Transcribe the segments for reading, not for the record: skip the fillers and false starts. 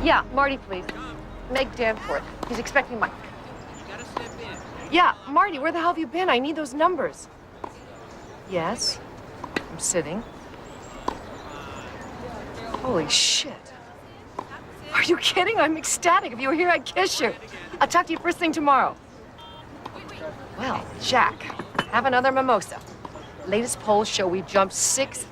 Yeah, Marty, please. Meg Danforth. He's expecting Mike. Yeah, Marty, where the hell have you been? I need those numbers. Yes. I'm sitting. Holy shit. Are you kidding? I'm ecstatic. If you were here, I'd kiss you. I'll talk to you first thing tomorrow. Well, Jack, have another mimosa. Latest polls show we jumped 6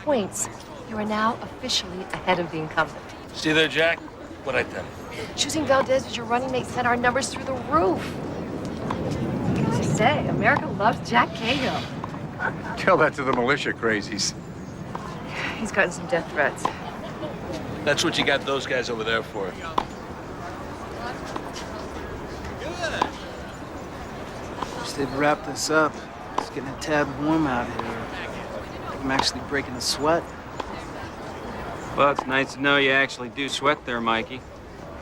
points. You are now officially ahead of the incumbent. See there, Jack? What'd I tell you? Choosing Valdez as your running mate sent our numbers through the roof. What can I say? America loves Jack Cahill. Tell that to the militia crazies. He's gotten some death threats. That's what you got those guys over there for. Wish they'd wrap this up. It's getting a tad warm out here. I'm actually breaking a sweat. Well, it's nice to know you actually do sweat there, Mikey.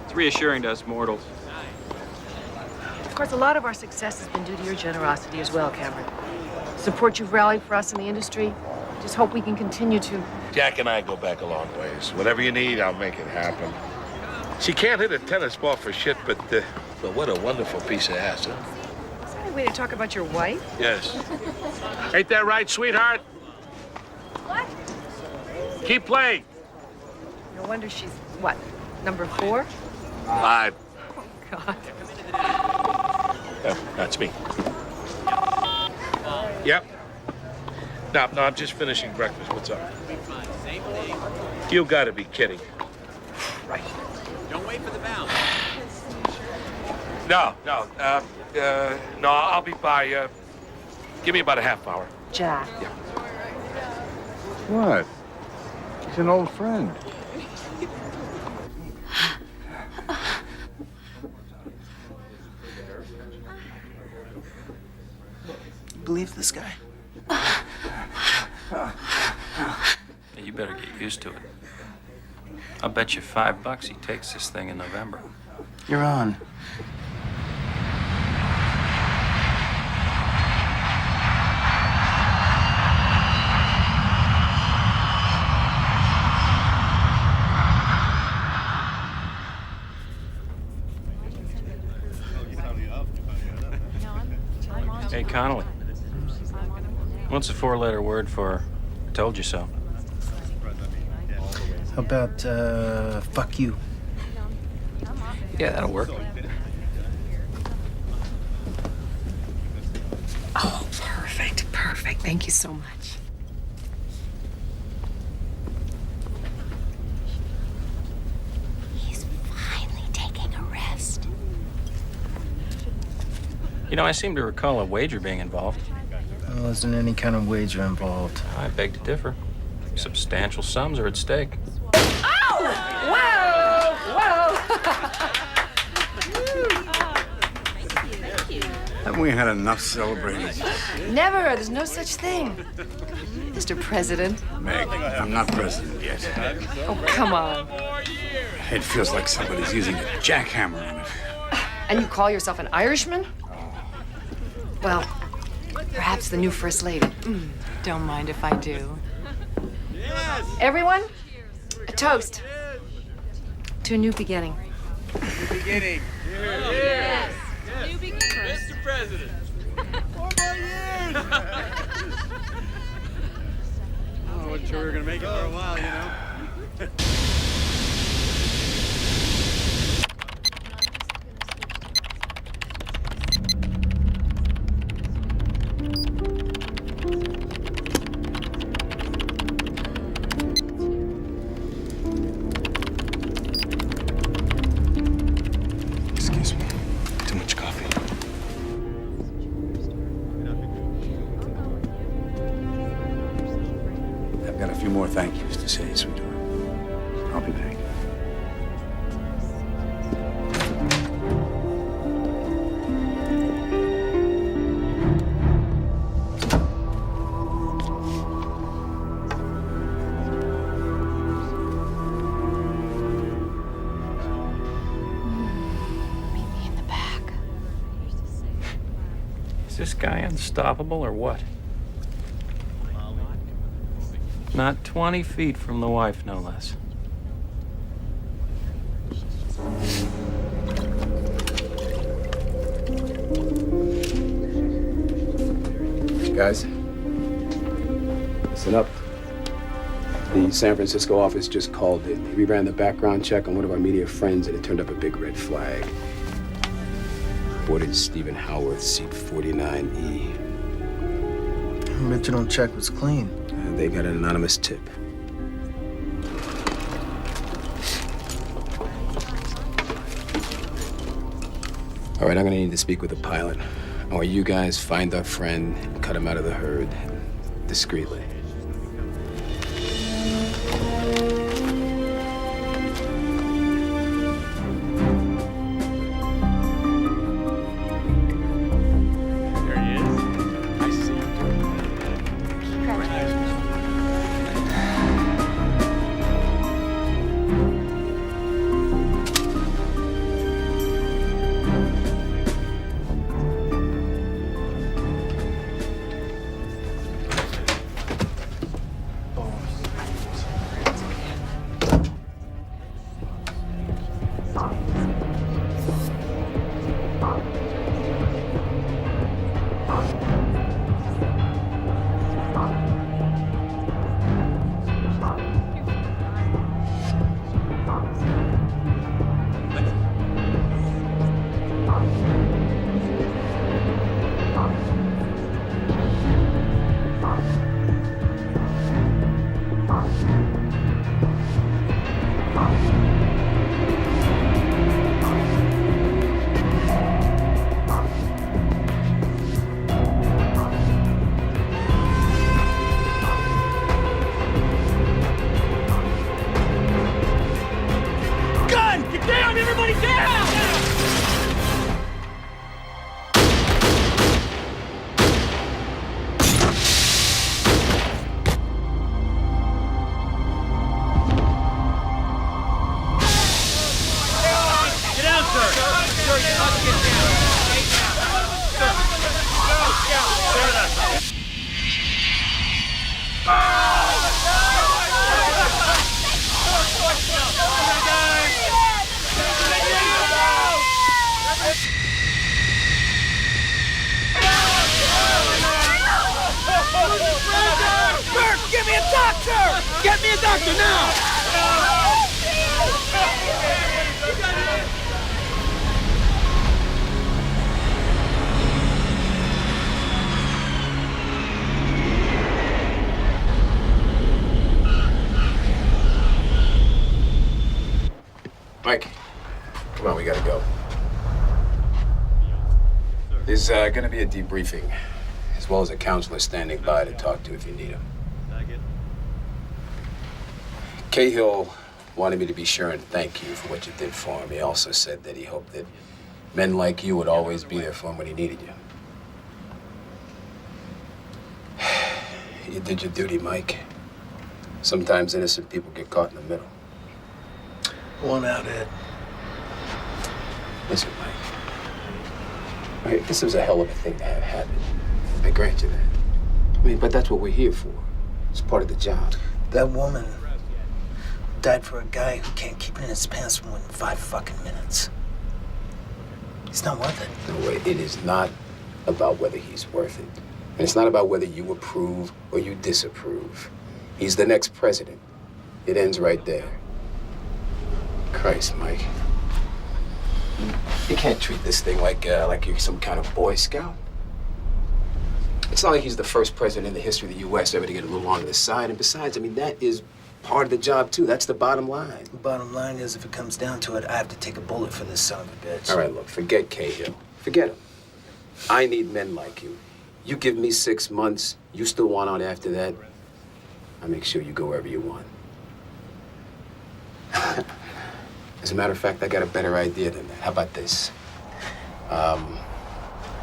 It's reassuring to us mortals. Of course, a lot of our success has been due to your generosity as well, Cameron. Support you've rallied for us in the industry. Just hope we can continue to. Jack and I go back a long ways. Whatever you need, I'll make it happen. She can't hit a tennis ball for shit, but what a wonderful piece of ass, huh? Is that a way to talk about your wife? Yes. Ain't that right, sweetheart? What? Keep playing. No wonder she's, what, number 4? 5. Oh, God. That's me. Yep. No, I'm just finishing breakfast. What's up? You gotta be kidding. Right. Don't wait for the bounce. No, I'll be by, give me about a half hour. Jack. Yeah. What? He's an old friend. You believe this guy? You better get used to it. I'll bet you $5 he takes this thing in November. You're on. Hey, Connolly. What's a 4-letter word for I told you so? How about, fuck you? Yeah, that'll work. Oh, perfect, perfect. Thank you so much. He's finally taking a rest. You know, I seem to recall a wager being involved. Well, isn't any kind of wager involved? I beg to differ. Substantial sums are at stake. Haven't we had enough celebrating? Never. There's no such thing. Mr. President. Meg, I'm not president yet. Oh, come on. It feels like somebody's using a jackhammer on it. And you call yourself an Irishman? Well, perhaps the new First Lady. Don't mind if I do. Everyone, a toast to a new beginning. New beginning. Yes. New beginning. Mr. President. 4 more years. I wasn't sure we were gonna make it for a while, you know. Excuse me. Too much coffee. I've got a few more thank yous to say, sweetheart. I'll be back. Meet me in the back. Is this guy unstoppable or what? Not 20 feet from the wife, no less. Guys, listen up. The San Francisco office just called in. We ran the background check on one of our media friends, and it turned up a big red flag. Boarded Stephen Howarth, seat 49E. Original check was clean. They got an anonymous tip. All right, I'm gonna need to speak with the pilot. I want you guys find our friend and cut him out of the herd discreetly. There he is. I see him. Mike, come on, we gotta go. There's gonna be a debriefing, as well as a counselor standing by to talk to if you need him. Cahill wanted me to be sure and thank you for what you did for him. He also said that he hoped that men like you would always be there for him when he needed you. You did your duty, Mike. Sometimes innocent people get caught in the middle. One out, Ed. Listen, Mike. All right, this was a hell of a thing to have happen. I grant you that. I mean, but that's what we're here for. It's part of the job. That woman died for a guy who can't keep it in his pants for more than 5 fucking minutes. He's not worth it. No way. It is not about whether he's worth it. And it's not about whether you approve or you disapprove. He's the next president. It ends right there. Christ, Mike. You can't treat this thing like you're some kind of Boy Scout. It's not like he's the first president in the history of the U.S. ever to get a little on the side. And besides, I mean, that is part of the job, too. That's the bottom line. The bottom line is, if it comes down to it, I have to take a bullet for this son of a bitch. All right, look, forget Cahill. Forget him. I need men like you. You give me 6 months, you still want out after that, I make sure you go wherever you want. As a matter of fact, I got a better idea than that. How about this?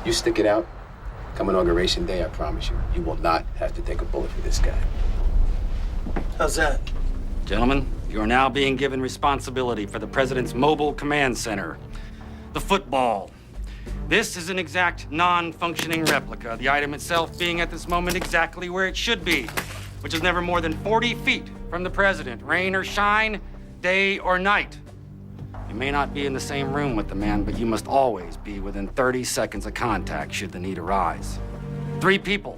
You stick it out. Come Inauguration Day, I promise you, you will not have to take a bullet for this guy. How's that? Gentlemen, you are now being given responsibility for the President's Mobile Command Center, the football. This is an exact non-functioning replica, the item itself being at this moment exactly where it should be, which is never more than 40 feet from the president, rain or shine, day or night. You may not be in the same room with the man, but you must always be within 30 seconds of contact should the need arise. 3 people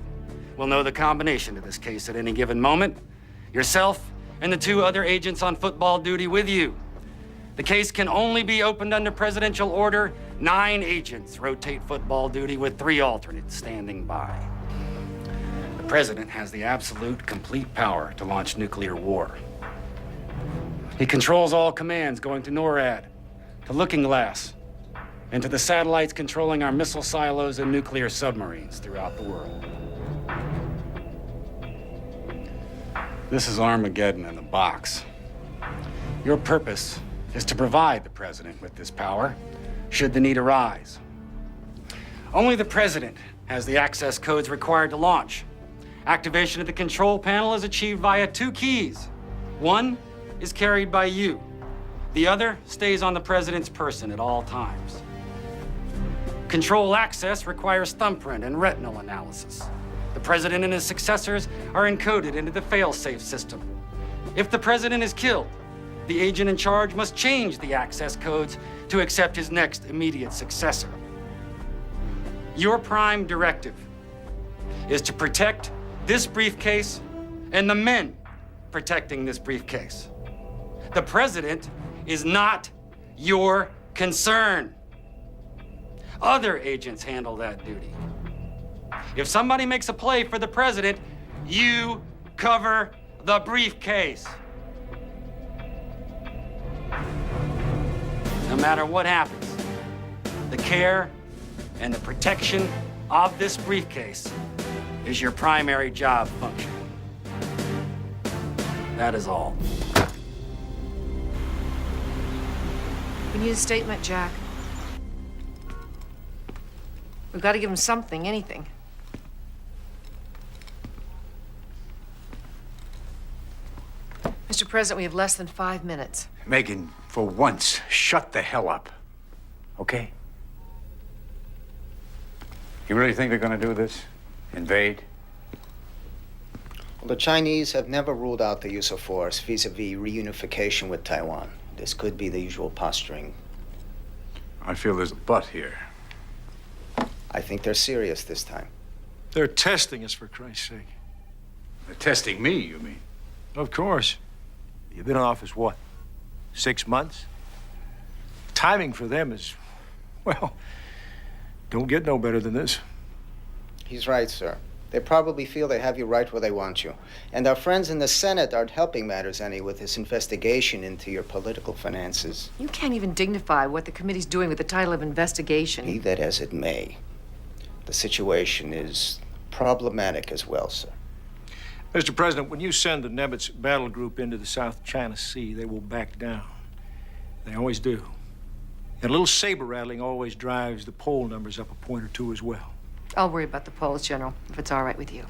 will know the combination to this case at any given moment. Yourself and the 2 other agents on football duty with you. The case can only be opened under presidential order. 9 agents rotate football duty with 3 alternates standing by. The president has the absolute, complete power to launch nuclear war. He controls all commands going to NORAD, to Looking Glass, and to the satellites controlling our missile silos and nuclear submarines throughout the world. This is Armageddon in a box. Your purpose is to provide the president with this power, should the need arise. Only the president has the access codes required to launch. Activation of the control panel is achieved via 2 keys. One is carried by you. The other stays on the president's person at all times. Control access requires thumbprint and retinal analysis. The president and his successors are encoded into the fail-safe system. If the president is killed, the agent in charge must change the access codes to accept his next immediate successor. Your prime directive is to protect this briefcase and the men protecting this briefcase. The president is not your concern. Other agents handle that duty. If somebody makes a play for the president, you cover the briefcase. No matter what happens, the care and the protection of this briefcase is your primary job function. That is all. We need a statement, Jack. We've got to give him something, anything. Mr. President, we have less than 5 minutes. Megan, for once, shut the hell up. Okay? You really think they're gonna do this? Invade? Well, the Chinese have never ruled out the use of force vis-a-vis reunification with Taiwan. This could be the usual posturing. I feel there's a but here. I think they're serious this time. They're testing us, for Christ's sake. They're testing me, you mean? Of course. You've been in office, what, 6 months? Timing for them is, well, don't get no better than this. He's right, sir. They probably feel they have you right where they want you. And our friends in the Senate aren't helping matters any with this investigation into your political finances. You can't even dignify what the committee's doing with the title of investigation. Be that as it may, the situation is problematic as well, sir. Mr. President, when you send the Nimitz battle group into the South China Sea, they will back down. They always do. And a little saber rattling always drives the poll numbers up a point or two as well. I'll worry about the polls, General, if it's all right with you.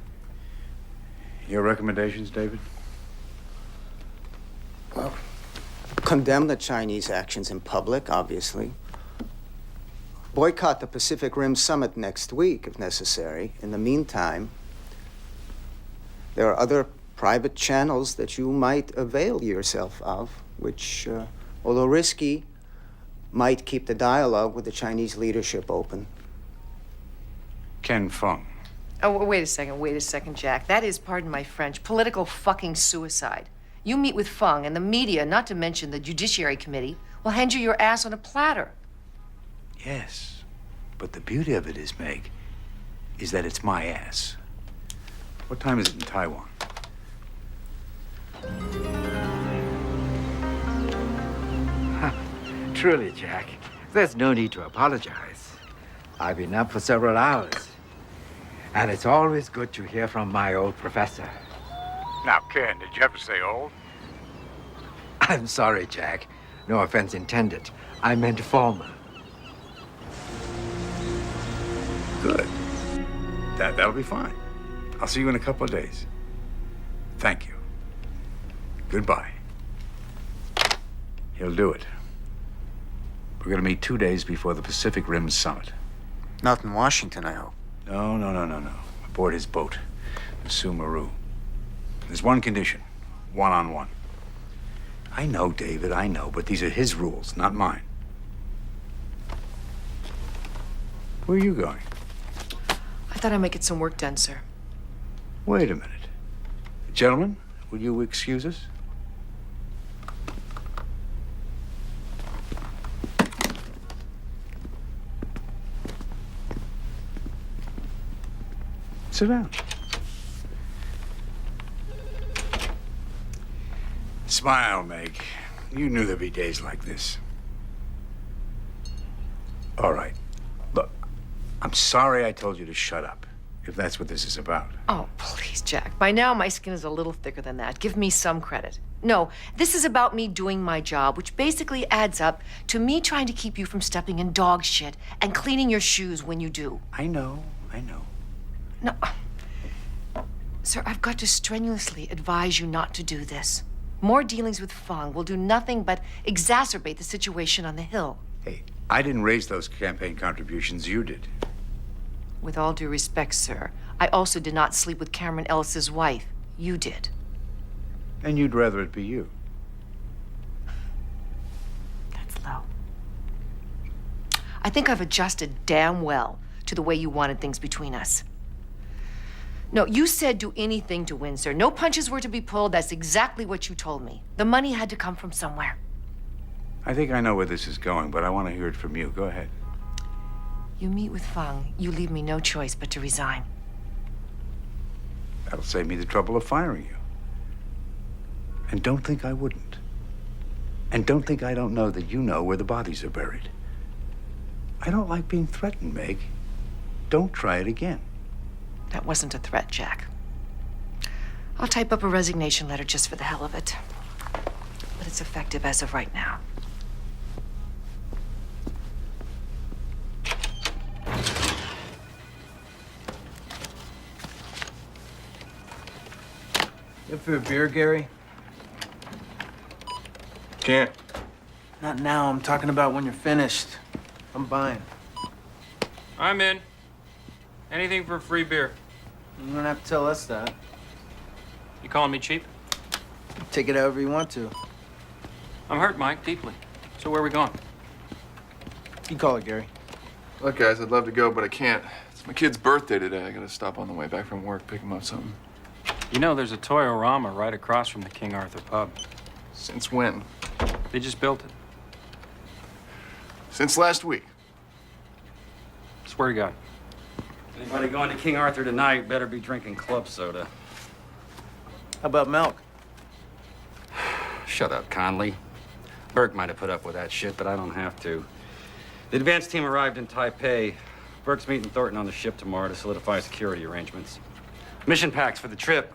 Your recommendations, David? Well, condemn the Chinese actions in public, obviously. Boycott the Pacific Rim Summit next week, if necessary. In the meantime, there are other private channels that you might avail yourself of, which, although risky, might keep the dialogue with the Chinese leadership open. Ken Fung. Oh, wait a second, Jack. That is, pardon my French, political fucking suicide. You meet with Fung, and the media, not to mention the Judiciary Committee, will hand you your ass on a platter. Yes, but the beauty of it is, Meg, is that it's my ass. What time is it in Taiwan? Truly, Jack, there's no need to apologize. I've been up for several hours, and it's always good to hear from my old professor. Now, Ken, did you have to say old? I'm sorry, Jack. No offense intended. I meant former. Good. That'll be fine. I'll see you in a couple of days. Thank you. Goodbye. He'll do it. We're gonna meet 2 days before the Pacific Rim Summit. Not in Washington, I hope. No. Aboard his boat, the Sumeru. There's one condition. One-on-one. I know, David, I know, but these are his rules, not mine. Where are you going? I thought I'd make it some work done, sir. Wait a minute. Gentlemen, will you excuse us? Sit down. Smile, Meg. You knew there'd be days like this. All right. Look, I'm sorry I told you to shut up, if that's what this is about. Oh, please, Jack. By now, my skin is a little thicker than that. Give me some credit. No, this is about me doing my job, which basically adds up to me trying to keep you from stepping in dog shit and cleaning your shoes when you do. I know. No. Sir, I've got to strenuously advise you not to do this. More dealings with Fang will do nothing but exacerbate the situation on the Hill. Hey, I didn't raise those campaign contributions, you did. With all due respect, sir, I also did not sleep with Cameron Ellis's wife. You did. And you'd rather it be you. That's low. I think I've adjusted damn well to the way you wanted things between us. No, you said do anything to win, sir. No punches were to be pulled. That's exactly what you told me. The money had to come from somewhere. I think I know where this is going, but I want to hear it from you. Go ahead. You meet with Fang, you leave me no choice but to resign. That'll save me the trouble of firing you. And don't think I wouldn't. And don't think I don't know that you know where the bodies are buried. I don't like being threatened, Meg. Don't try it again. That wasn't a threat, Jack. I'll type up a resignation letter just for the hell of it. But it's effective as of right now. You up for a beer, Gary? Can't. Not now. I'm talking about when you're finished. I'm buying. I'm in. Anything for free beer. You don't have to tell us that. You calling me cheap? Take it however you want to. I'm hurt, Mike, deeply. So where are we going? You call it, Gary. Look, guys, I'd love to go, but I can't. It's my kid's birthday today. I gotta stop on the way back from work, pick him up something. You know, there's a Toyorama right across from the King Arthur pub. Since when? They just built it. Since last week. Swear to God. Anybody going to King Arthur tonight better be drinking club soda. How about milk? Shut up, Conley. Burke might have put up with that shit, but I don't have to. The advance team arrived in Taipei. Burke's meeting Thornton on the ship tomorrow to solidify security arrangements. Mission packs for the trip.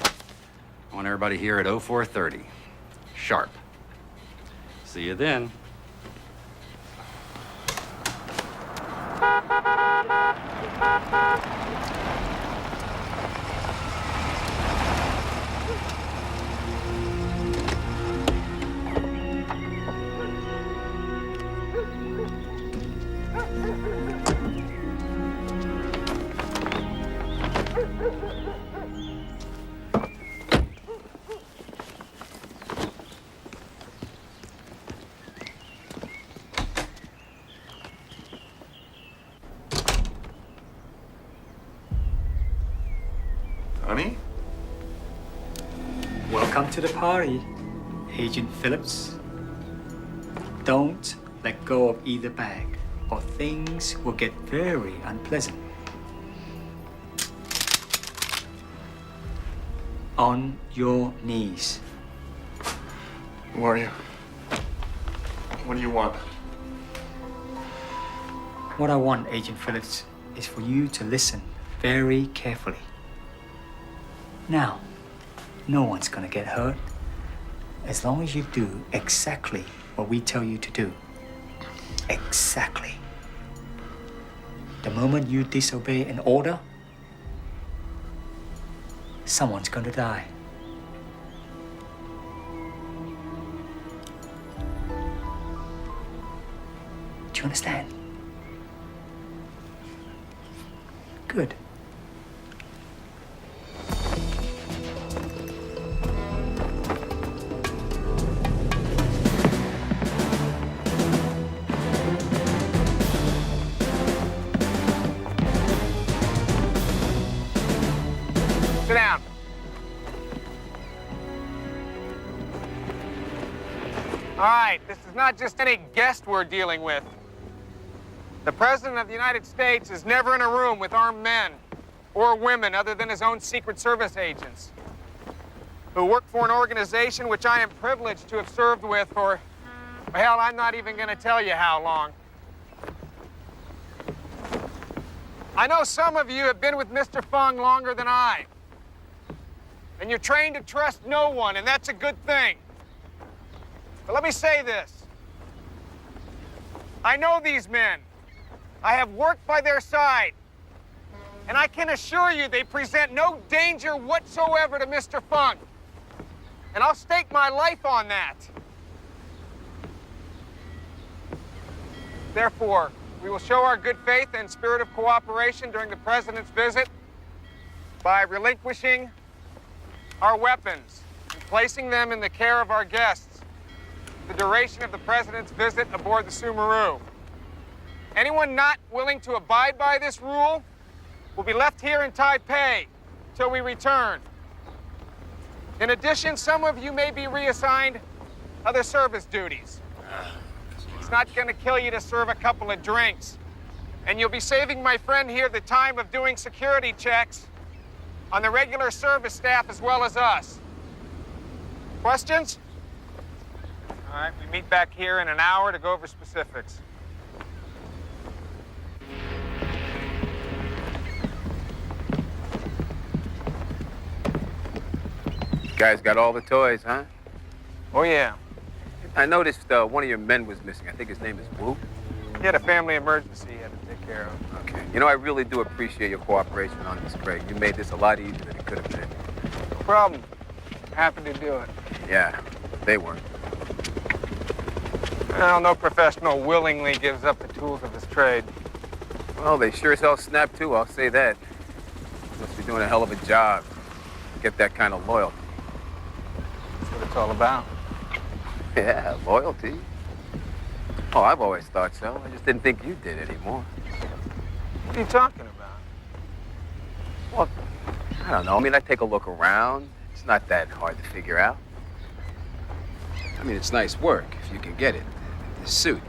I want everybody here at 04:30. Sharp. See you then. Honey? Welcome to the party, Agent Phillips. Don't let go of either bag, or things will get very unpleasant. On your knees. Who are you? What do you want? What I want, Agent Phillips, is for you to listen very carefully. Now, no one's gonna get hurt as long as you do exactly what we tell you to do. Exactly. The moment you disobey an order, someone's gonna die. Do you understand? Good. Sit down. All right, this is not just any guest we're dealing with. The President of the United States is never in a room with armed men or women other than his own Secret Service agents who work for an organization which I am privileged to have served with for, hell, I'm not even going to tell you how long. I know some of you have been with Mr. Fung longer than I. And you're trained to trust no one, and that's a good thing. But let me say this. I know these men. I have worked by their side. And I can assure you they present no danger whatsoever to Mr. Fung. And I'll stake my life on that. Therefore, we will show our good faith and spirit of cooperation during the President's visit by relinquishing our weapons and placing them in the care of our guests the duration of the President's visit aboard the Sumeru. Anyone not willing to abide by this rule will be left here in Taipei till we return. In addition, some of you may be reassigned other service duties. It's not going to kill you to serve a couple of drinks. And you'll be saving my friend here the time of doing security checks on the regular service staff as well as us. Questions? All right, we meet back here in an hour to go over specifics. You guys got all the toys, huh? Oh, yeah. I noticed one of your men was missing. I think his name is Wu. He had a family emergency he had to take care of. Okay. You know, I really do appreciate your cooperation on this, Craig. You made this a lot easier than it could have been. No problem. Happy to do it. Yeah, they weren't. Well, no professional willingly gives up the tools of his trade. Well, they sure as hell snapped too, I'll say that. Must be doing a hell of a job to get that kind of loyalty. That's what it's all about. Yeah, loyalty. Oh, I've always thought so. I just didn't think you did anymore. What are you talking about? Well, I don't know. I mean, I take a look around. It's not that hard to figure out. I mean, it's nice work if you can get it. This suit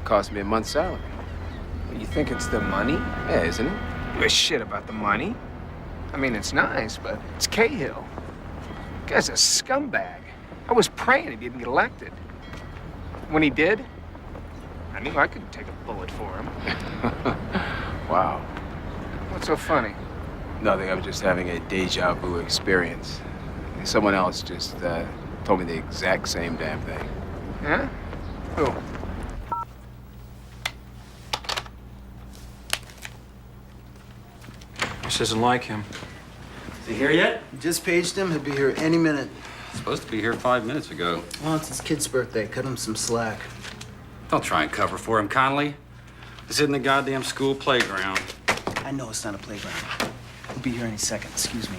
cost me a month's salary. You think it's the money? Yeah, isn't it? You give a shit about the money. I mean, it's nice, but it's Cahill. The guy's a scumbag. I was praying he didn't get elected. When he did, I knew I could take a bullet for him. Wow. What's so funny? Nothing. I'm just having a deja vu experience. Someone else just told me the exact same damn thing. Yeah? Who? This isn't like him. Is he here yet? Just paged him. He'll be here any minute. Supposed to be here 5 minutes ago. Well, it's his kid's birthday. Cut him some slack. Don't try and cover for him, Connolly. This isn't the goddamn school playground. I know it's not a playground. He'll be here any second. Excuse me.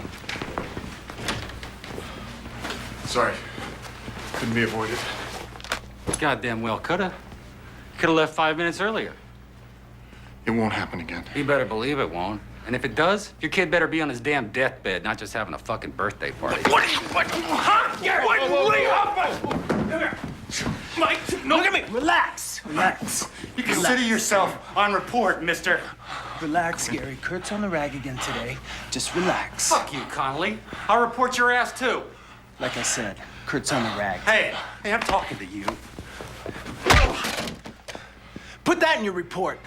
Sorry. Couldn't be avoided. Goddamn well coulda. Coulda left 5 minutes earlier. It won't happen again. You better believe it won't. And if it does, your kid better be on his damn deathbed, not just having a fucking birthday party. What? Huh? What are you up? Come here. Mike, no, look at me. Relax. Relax. You consider yourself on report, mister. Relax, Gary. Kurt's on the rag again today. Just relax. Fuck you, Connolly. I'll report your ass, too. Like I said, Kurt's on the rag. Hey, I'm talking to you. Put that in your report.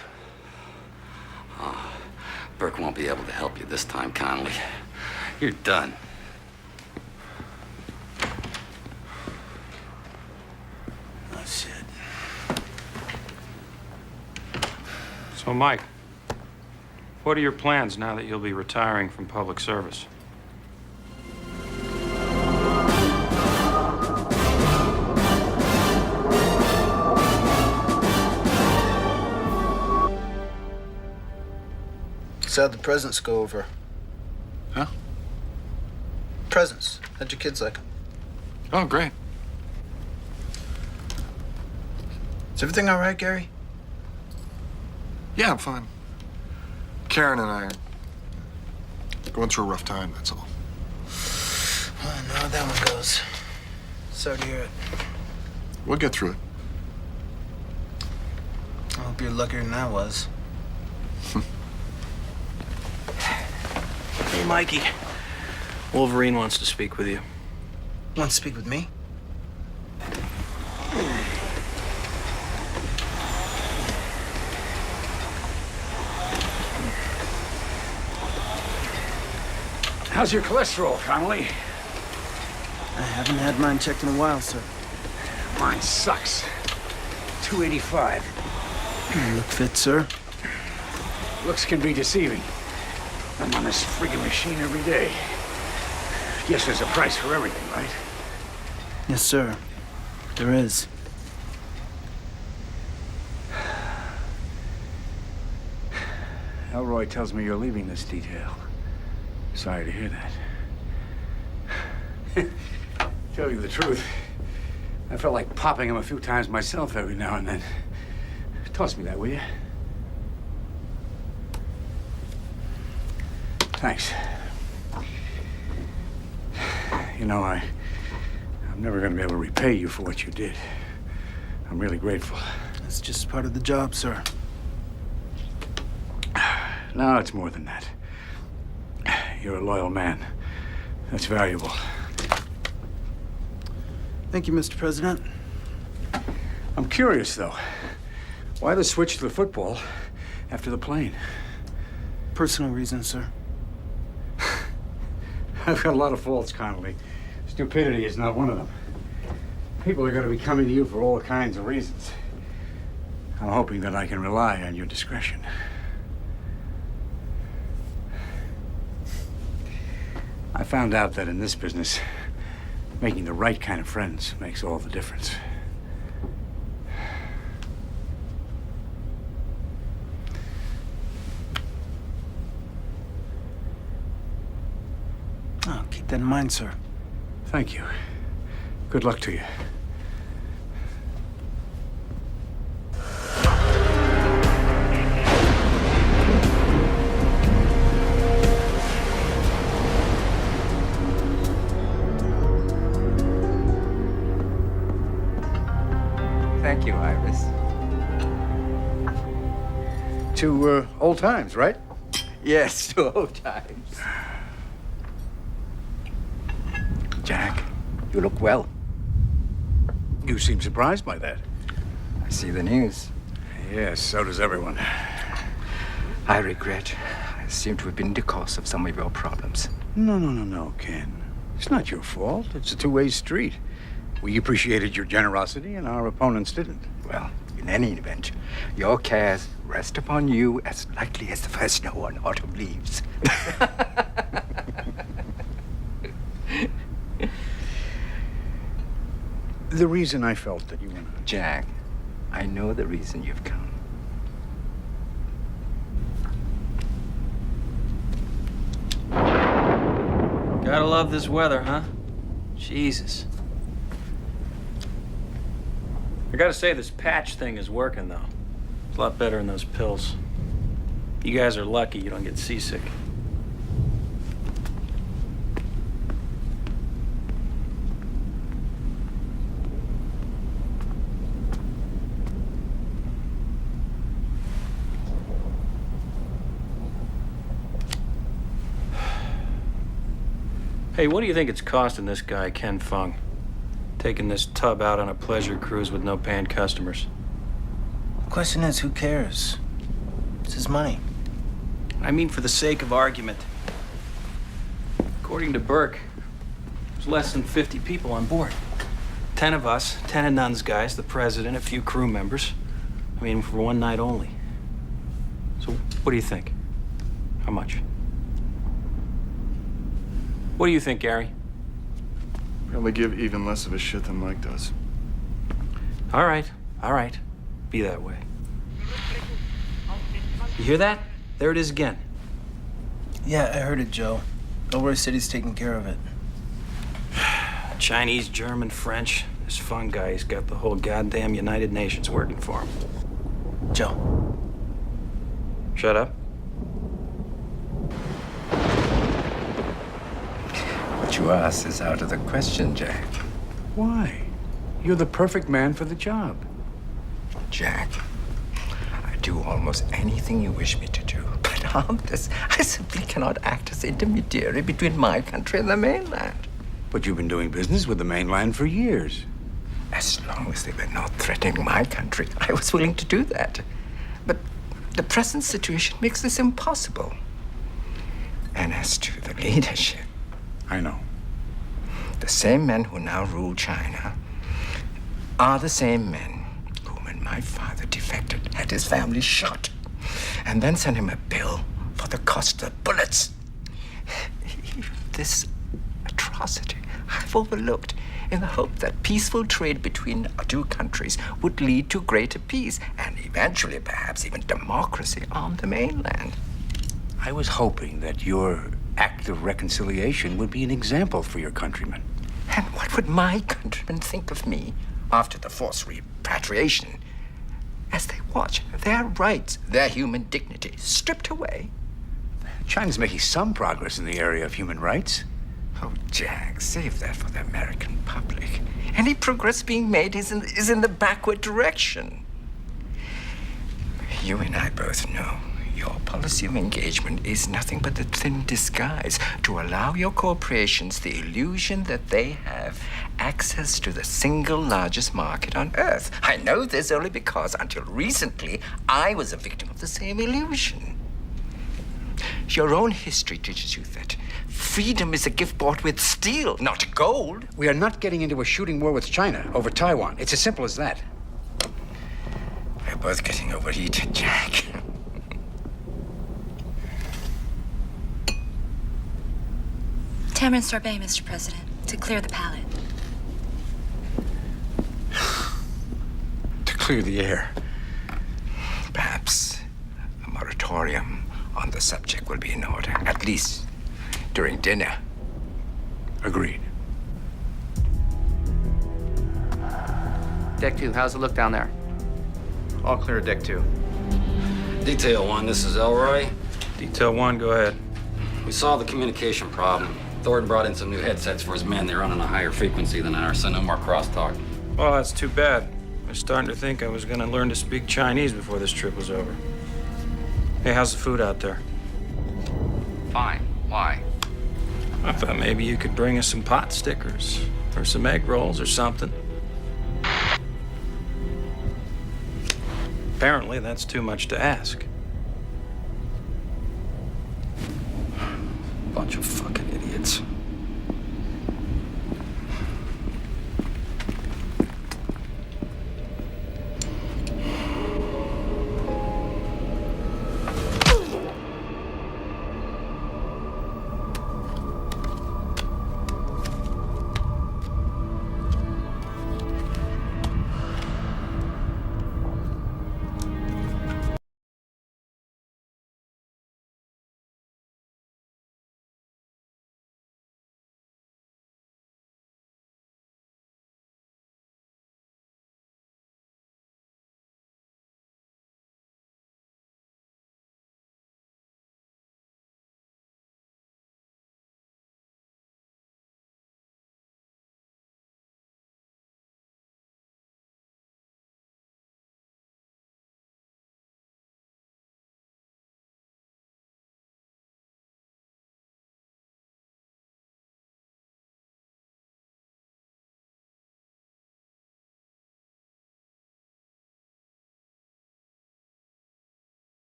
Burke won't be able to help you this time, Connolly. You're done. Oh, shit. So, Mike, what are your plans now that you'll be retiring from public service? So how'd the presents go over? Huh? Presents. How'd your kids like them? Oh, great. Is everything all right, Gary? Yeah, I'm fine. Karen and I are Going through a rough time, that's all. Oh, no, that one goes. Sorry to hear it. We'll get through it. I hope you're luckier than I was. Hey, Mikey. Wolverine wants to speak with you. Want to speak with me? How's your cholesterol, Connolly? I haven't had mine checked in a while, sir. Mine sucks. 285. You look fit, sir. Looks can be deceiving. I'm on this friggin' machine every day. Guess there's a price for everything, right? Yes, sir. There is. Elroy tells me you're leaving this detail. Sorry to hear that. Tell you the truth, I felt like popping him a few times myself every now and then. Toss me that, will you? Thanks. You know, I'm never gonna be able to repay you for what you did. I'm really grateful. That's just part of the job, sir. No, it's more than that. You're a loyal man. That's valuable. Thank you, Mr. President. I'm curious, though. Why the switch to the football after the plane? Personal reasons, sir. I've got a lot of faults, Connolly. Stupidity is not one of them. People are going to be coming to you for all kinds of reasons. I'm hoping that I can rely on your discretion. I found out that in this business, making the right kind of friends makes all the difference. Oh, keep that in mind, sir. Thank you. Good luck to you. Thank you, Iris. To old times, right? Yes, to old times. Jack, you look well. You seem surprised by that. I see the news. Yes, so does everyone. I regret. I seem to have been the cause of some of your problems. No, Ken. It's not your fault. It's a two-way street. We appreciated your generosity, and our opponents didn't. Well, in any event, your cares rest upon you as lightly as the first snow on autumn leaves. The reason I felt that you were not... Jack, I know the reason you've come. Gotta love this weather, huh? Jesus. I gotta say, this patch thing is working, though. It's a lot better than those pills. You guys are lucky you don't get seasick. Hey, what do you think it's costing this guy, Ken Fung? Taking this tub out on a pleasure cruise with no paying customers. The question is, who cares? It's his money. I mean, for the sake of argument. According to Burke, there's less than 50 people on board. 10 of us, 10 of Nunn's guys, the president, a few crew members. I mean, for one night only. So, what do you think? How much? What do you think, Gary? Probably give even less of a shit than Mike does. All right. Be that way. You hear that? There it is again. Yeah, I heard it, Joe. Elroy said he's taking care of it. Chinese, German, French. This Fung guy, he's got the whole goddamn United Nations working for him. Joe. Shut up. what you asked is out of the question, Jack. Why? You're the perfect man for the job. Jack, I do almost anything you wish me to do. But on this, I simply cannot act as intermediary between my country and the mainland. But you've been doing business with the mainland for years. As long as they were not threatening my country, I was willing to do that. But the present situation makes this impossible. And as to the leadership, I know. The same men who now rule China are the same men who, when my father defected, had his family shot, and then sent him a bill for the cost of bullets. This atrocity I've overlooked in the hope that peaceful trade between our two countries would lead to greater peace and eventually perhaps even democracy on the mainland. I was hoping that your act of reconciliation would be an example for your countrymen. And what would my countrymen think of me after the forced repatriation as they watch their rights, their human dignity stripped away? China's making some progress in the area of human rights. Oh, Jack, save that for the American public. Any progress being made is in the backward direction. You and I both know your policy of engagement is nothing but a thin disguise to allow your corporations the illusion that they have access to the single largest market on Earth. I know this only because, until recently, I was a victim of the same illusion. Your own history teaches you that freedom is a gift bought with steel, not gold. We are not getting into a shooting war with China over Taiwan. It's as simple as that. We're both getting overheated, Jack. Tamarind sorbet, Mr. President, to clear the palate. To clear the air. Perhaps a moratorium on the subject will be in order, at least during dinner. Agreed. Deck 2, how's it look down there? All clear at Deck 2. Detail 1, this is Elroy. Detail 1, go ahead. We solved the communication problem. Thornton brought in some new headsets for his men. They're running a higher frequency than ours, so no more crosstalk. Well, that's too bad. I was starting to think I was gonna learn to speak Chinese before this trip was over. Hey, how's the food out there? Fine. Why? I thought maybe you could bring us some pot stickers or some egg rolls or something. Apparently, that's too much to ask. Bunch of fucking idiots.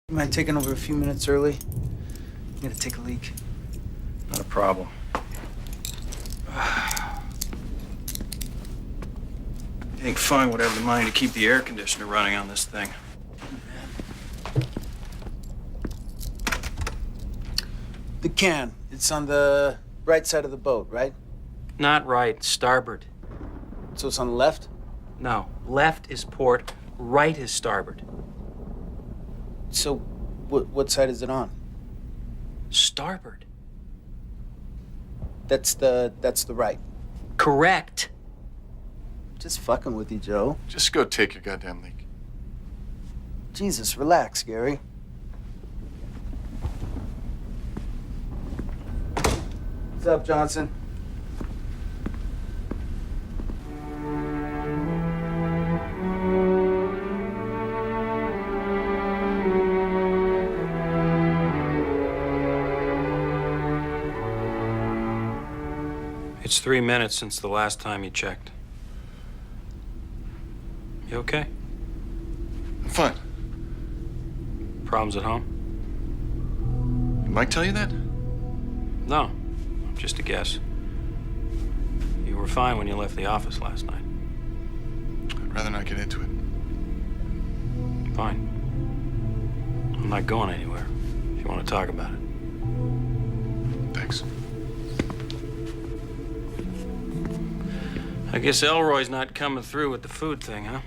You mind taking over a few minutes early? I'm gonna take a leak. Not a problem. You think fine would have the money to keep the air conditioner running on this thing. The can. It's on the right side of the boat, right? Not right, starboard. So it's on the left? No, left is port, right is starboard. So what side is it on? Starboard. That's the right. Correct. Just fucking with you, Joe. Just go take your goddamn leak. Jesus, relax, Gary. What's up, Johnson? It's 3 minutes since the last time you checked. You okay? I'm fine. Problems at home? Did Mike tell you that? No, just a guess. You were fine when you left the office last night. I'd rather not get into it. Fine. I'm not going anywhere if you want to talk about it. Thanks. I guess Elroy's not coming through with the food thing, huh?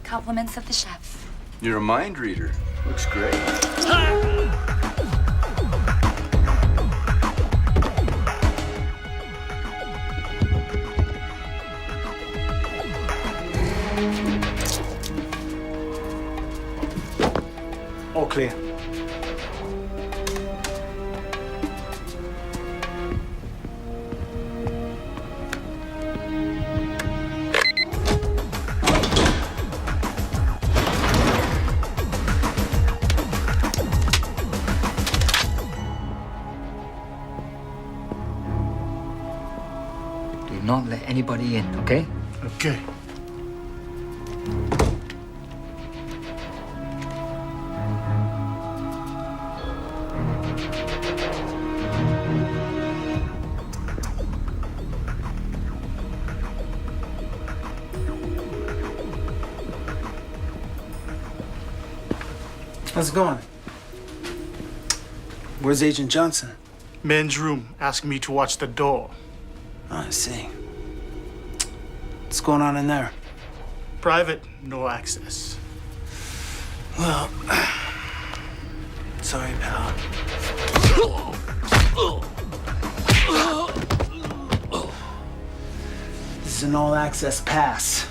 Compliments of the chef. You're a mind reader. Looks great. All clear. Do not let anybody in, okay? Okay. How's it going? Where's Agent Johnson? Men's room, asking me to watch the door. Oh, I see. What's going on in there? Private, no access. Well, sorry, pal. This is an all-access pass.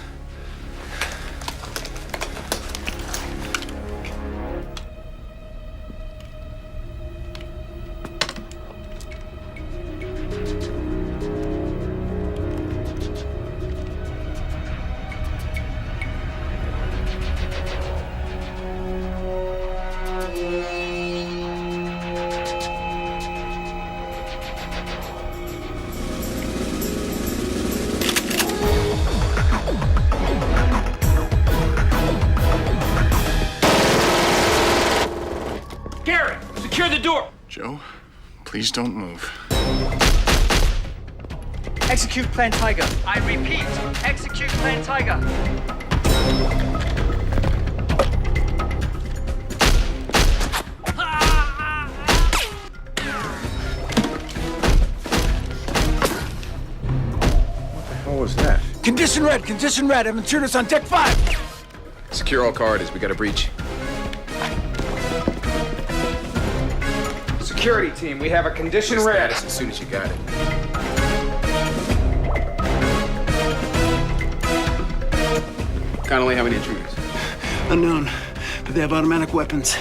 Gary, secure the door. Joe, please don't move. Execute Plan Tiger. I repeat, execute Plan Tiger. What was that? Condition red, I'm intruders on deck 5. Secure all corridors. We got a breach. Security team, we have a condition red. Status as soon as you got it. Connolly, how many intruders? Unknown, but they have automatic weapons.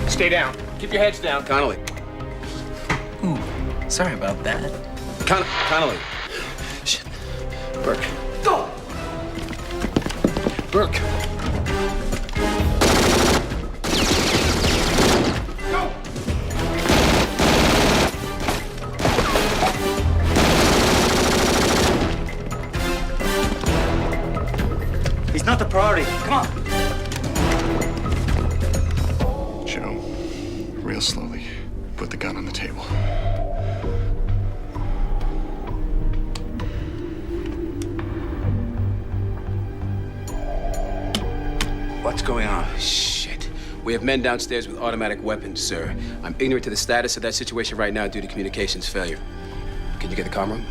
Stay down. Keep your heads down. Connolly. Ooh, sorry about that. Connolly. Shit. Burke. Go! Burke. He's not the priority. Come on. Joe, real slowly. Put the gun on the table. What's going on? Shit. We have men downstairs with automatic weapons, sir. I'm ignorant to the status of that situation right now due to communications failure. Can you get the comm room?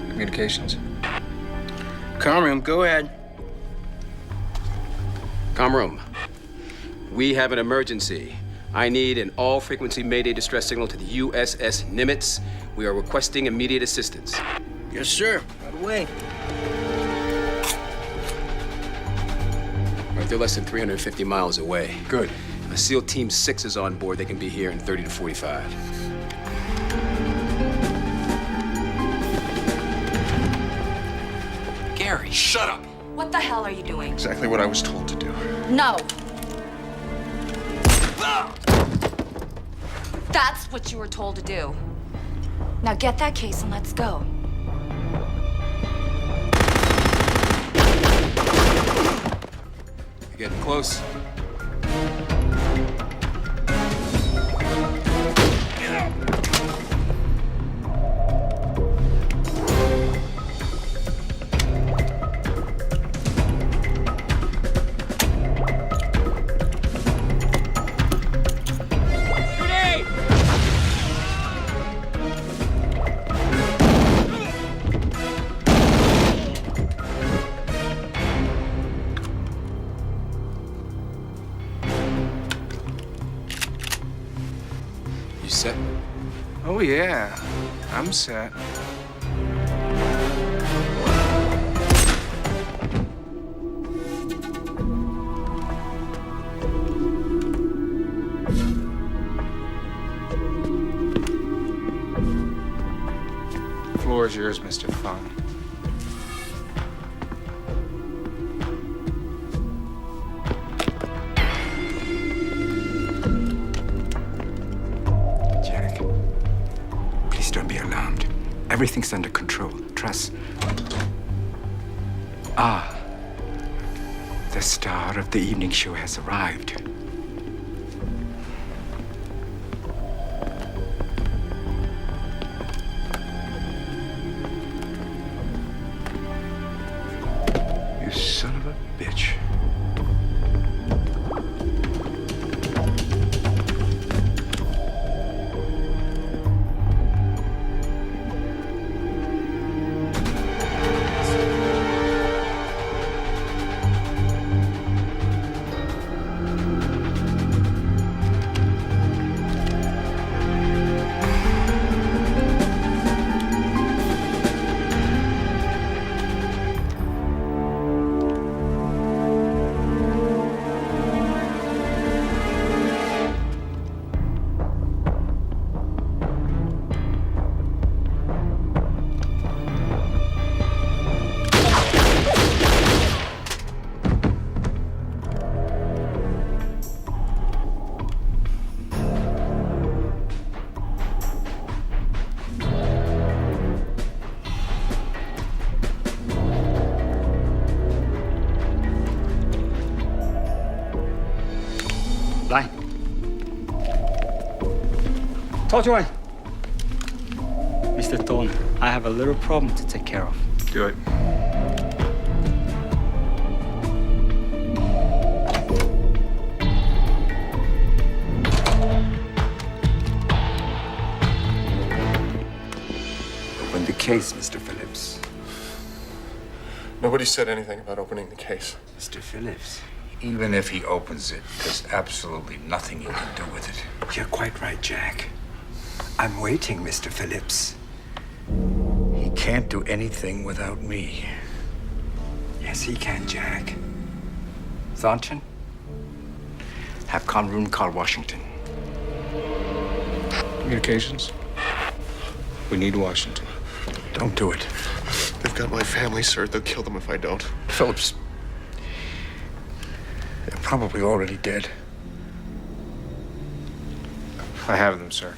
Communications. Comm room, go ahead. Comm room. We have an emergency. I need an all-frequency Mayday distress signal to the USS Nimitz. We are requesting immediate assistance. Yes, sir. Right away. right, they're less than 350 miles away. Good. SEAL Team 6 is on board. They can be here in 30 to 45. Gary. Shut up! What the hell are you doing? Exactly what I was told to do. No. That's what you were told to do. Now get that case and let's go. You're getting close. You set? Oh, yeah. I'm set. The floor is yours, Mr. Fung. Jack, please don't be alarmed. Everything's under control. Trust. Ah, the star of the evening show has arrived. You son of a bitch. Line. Talk to him. Mr. Thorne, I have a little problem to take care of. Do it. Open the case, Mr. Phillips. Nobody said anything about opening the case. Mr. Phillips. Even if he opens it, there's absolutely nothing you can do with it. You're quite right, Jack. I'm waiting, Mr. Phillips. He can't do anything without me. Yes, he can, Jack. Thornton, have Conroon call Washington. Communications? We need Washington. Don't do it. They've got my family, sir. They'll kill them if I don't. Phillips, they're probably already dead. I have them, sir.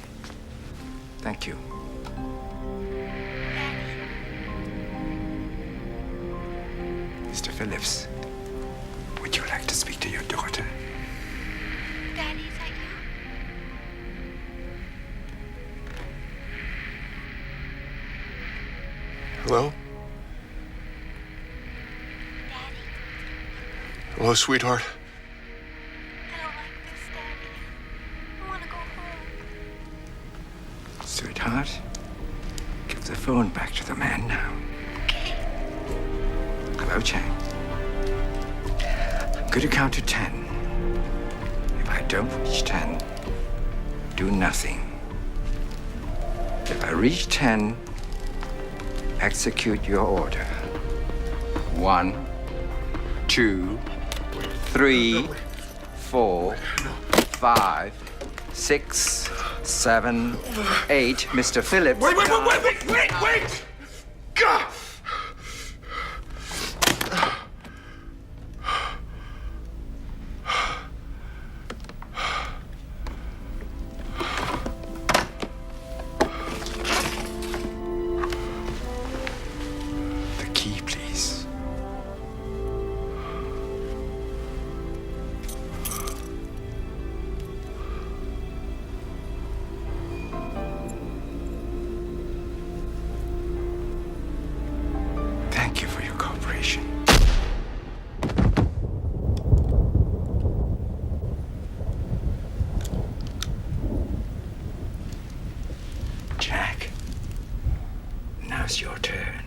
Thank you. Mr. Phillips, would you like to speak to your daughter? Daddy, is that you? Hello? Daddy, Hello, sweetheart. I don't like this, Daddy. I want to go home. Sweetheart, give the phone back to the man now. Hello, Chang. I'm going to count to 10. If I don't reach 10, do nothing. If I reach 10, execute your order. 1, 2, 3, 4, 5, 6, 7, 8. Mr. Phillips. Wait! God! The key, please. Thank you for your cooperation. Jack, now's your turn.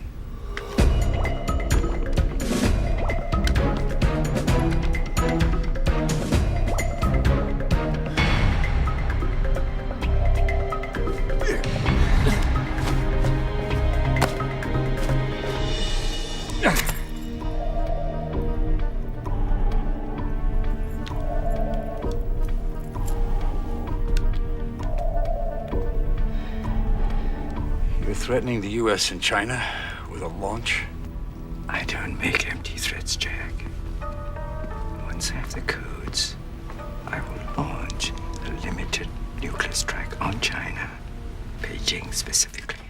You're threatening the U.S. and China with a launch? I don't make empty threats, Jack. Once I have the codes, I will launch a limited nuclear strike on China, Beijing specifically.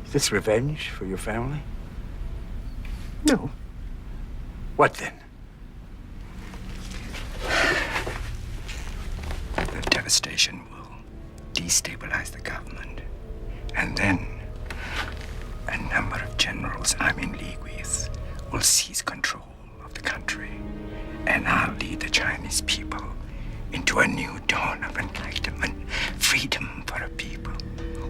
Is this revenge for your family? No. What then? The devastation will destabilize the government. And then a number of generals I'm in league with will seize control of the country. And I'll lead the Chinese people into a new dawn of enlightenment, freedom for a people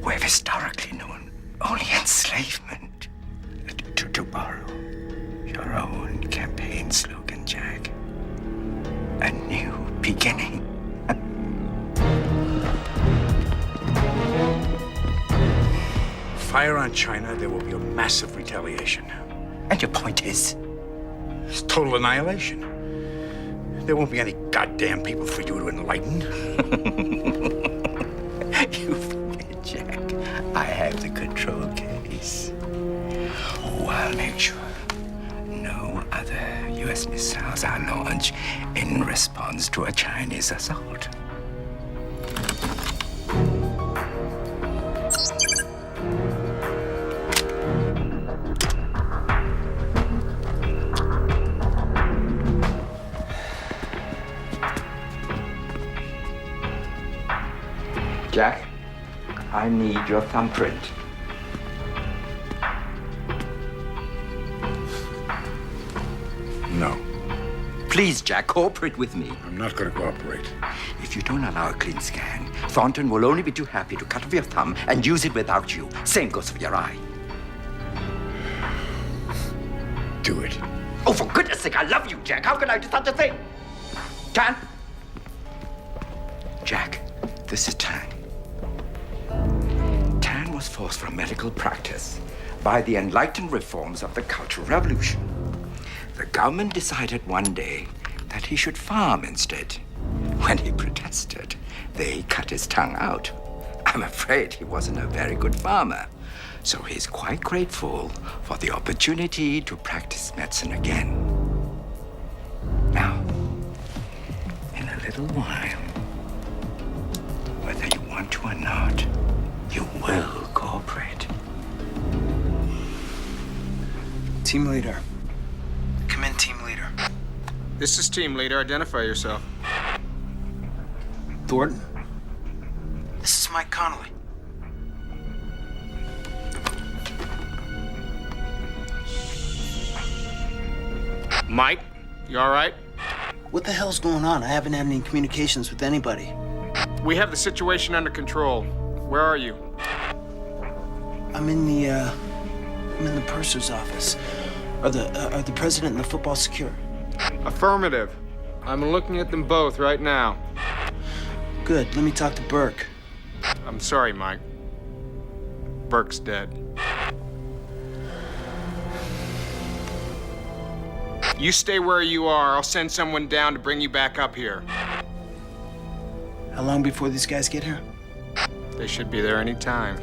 who have historically known only enslavement. To borrow your own campaign slogan, Jack. A new beginning. Fire on China, there will be a massive retaliation. And your point is? It's total annihilation. There won't be any goddamn people for you to enlighten. You forget, Jack. I have the control case. Oh, I'll make sure no other U.S. missiles are launched in response to a Chinese assault. Jack, I need your thumbprint. No. Please, Jack, cooperate with me. I'm not going to cooperate. If you don't allow a clean scan, Thornton will only be too happy to cut off your thumb and use it without you. Same goes for your eye. Do it. Oh, for goodness sake, I love you, Jack. How can I do such a thing? Tan? Jack, this is Tan. Tan was forced from medical practice by the enlightened reforms of the Cultural Revolution. The government decided one day that he should farm instead. When he protested, they cut his tongue out. I'm afraid he wasn't a very good farmer, so he's quite grateful for the opportunity to practice medicine again. Now, in a little while, whether you want to or not, you will cooperate. Team leader. Come in, team leader. This is team leader. Identify yourself. Thornton. This is Mike Connolly. Mike, you all right? What the hell's going on? I haven't had any communications with anybody. We have the situation under control. Where are you? I'm in the purser's office. Are the president and the football secure? Affirmative. I'm looking at them both right now. Good. Let me talk to Burke. I'm sorry, Mike. Burke's dead. You stay where you are. I'll send someone down to bring you back up here. How long before these guys get here? They should be there any time.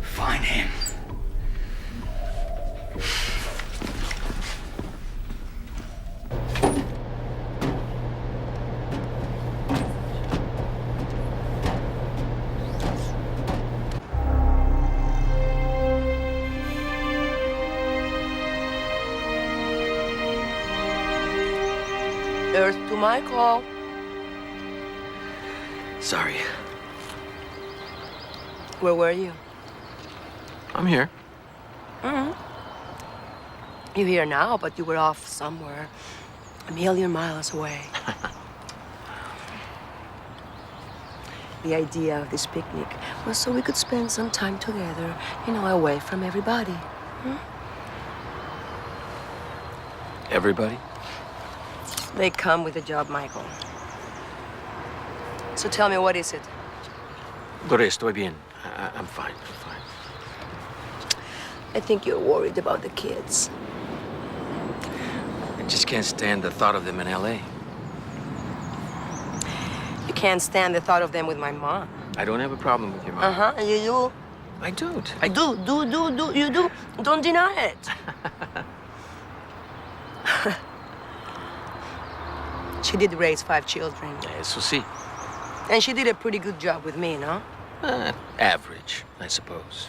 Find him. Earth to my call. Sorry. Where were you? I'm here. Mm-hmm. You're here now, but you were off somewhere, a million miles away. The idea of this picnic was so we could spend some time together, you know, away from everybody. Hmm? Everybody? They come with the job, Michael. So tell me, what is it? Dore, estoy bien. I'm fine. I'm fine. I think you're worried about the kids. I just can't stand the thought of them in L.A. You can't stand the thought of them with my mom. I don't have a problem with your mom. Uh-huh, and you do. I don't. I do. You do. Don't deny it. She did raise 5 children. Eso sí. And she did a pretty good job with me, no? Average, I suppose.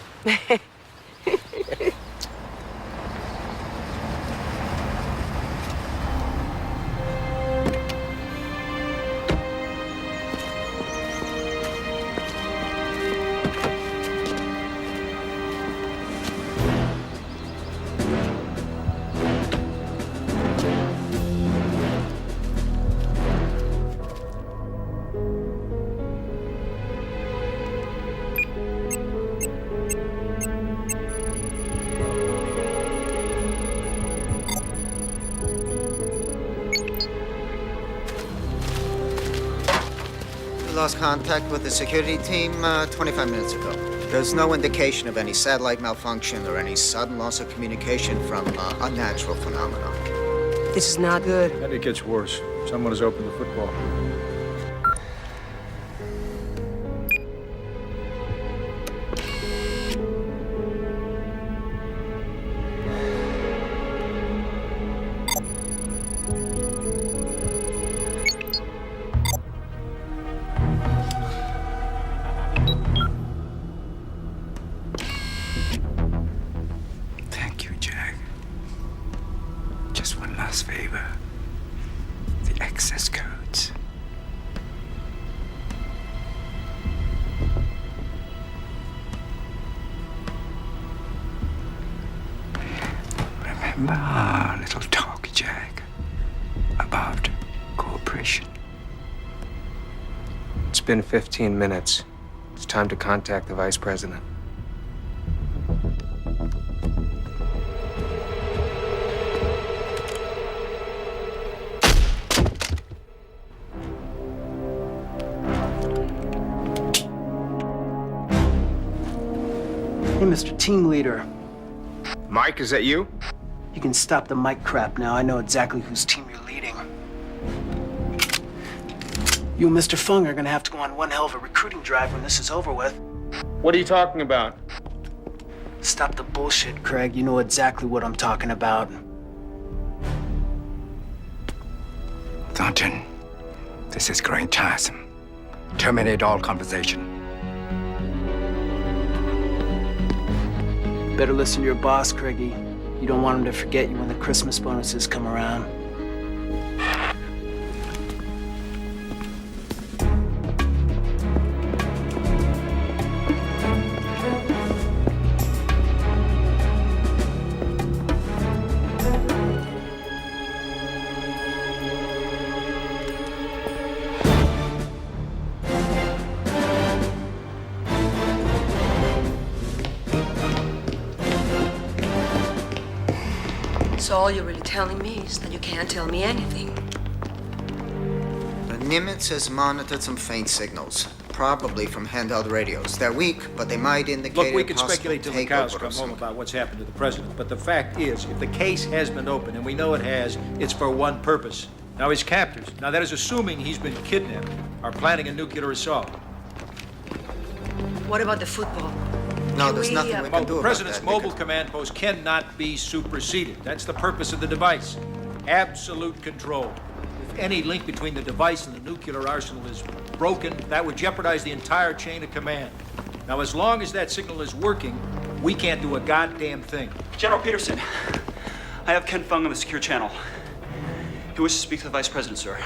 Lost contact with the security team 25 minutes ago. There's no indication of any satellite malfunction or any sudden loss of communication from unnatural phenomena. This is not good. And it gets worse. Someone has opened the football. Thank you, Jack. Just one last favor. The access codes. Remember our little talk, Jack, about cooperation? It's been 15 minutes. It's time to contact the vice president. Hey, Mr. Team Leader. Mike, is that you? You can stop the mic crap now. I know exactly whose team you're leading. You and Mr. Fung are gonna have to go on one hell of a recruiting drive when this is over with. What are you talking about? Stop the bullshit, Craig. You know exactly what I'm talking about. Thornton, this is growing tiresome. Terminate all conversation. Better listen to your boss, Craigie. You don't want him to forget you when the Christmas bonuses come around. So all you're really telling me is that you can't tell me anything. The Nimitz has monitored some faint signals, probably from handheld radios. They're weak, but they might indicate Look, we a can possible speculate till the takeover cows of come some home about what's happened to the president. But the fact is, if the case has been opened, and we know it has, it's for one purpose. Now, his captors, now that is assuming he's been kidnapped, are planning a nuclear assault. What about the football? No, there's nothing we can do The about president's that. mobile command post cannot be superseded. That's the purpose of the device. Absolute control. If any link between the device and the nuclear arsenal is broken, that would jeopardize the entire chain of command. Now, as long as that signal is working, we can't do a goddamn thing. General Peterson, I have Ken Fung on the secure channel. He wishes to speak to the Vice President, sir.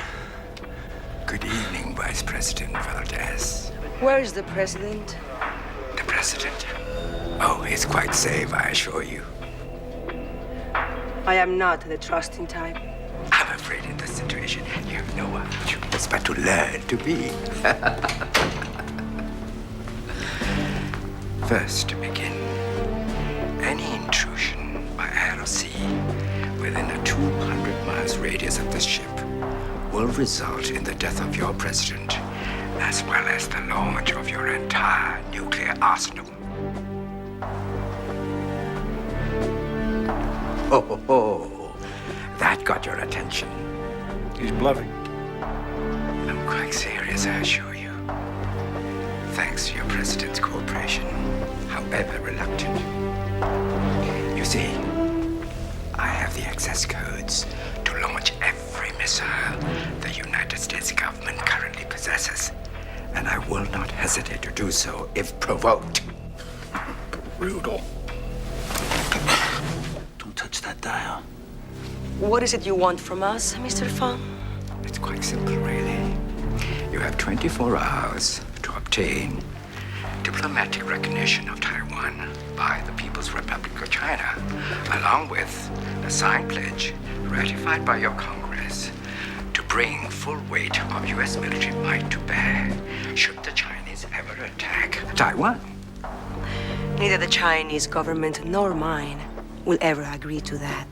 Good evening, Vice President Valdez. Where is the president? The president? Oh, he's quite safe, I assure you. I am not the trusting type. I'm afraid in this situation, you have no choice but to learn to be. First, to begin, any intrusion by air or sea within a 200 miles radius of the ship will result in the death of your president, as well as the launch of your entire nuclear arsenal. Ho, ho, ho. That got your attention. He's bluffing. I'm quite serious, I assure you. Thanks to your president's cooperation, however reluctant. You see, I have the access codes to launch every missile the United States government currently possesses, and I will not hesitate to do so if provoked. Brutal. Don't touch that dial. What is it you want from us, Mr. Fung? It's quite simple, really. You have 24 hours to obtain diplomatic recognition of Taiwan by the People's Republic of China, along with a signed pledge ratified by your Congress to bring full weight of U.S. military might to bear should the Chinese ever attack Taiwan. Neither the Chinese government nor mine will ever agree to that.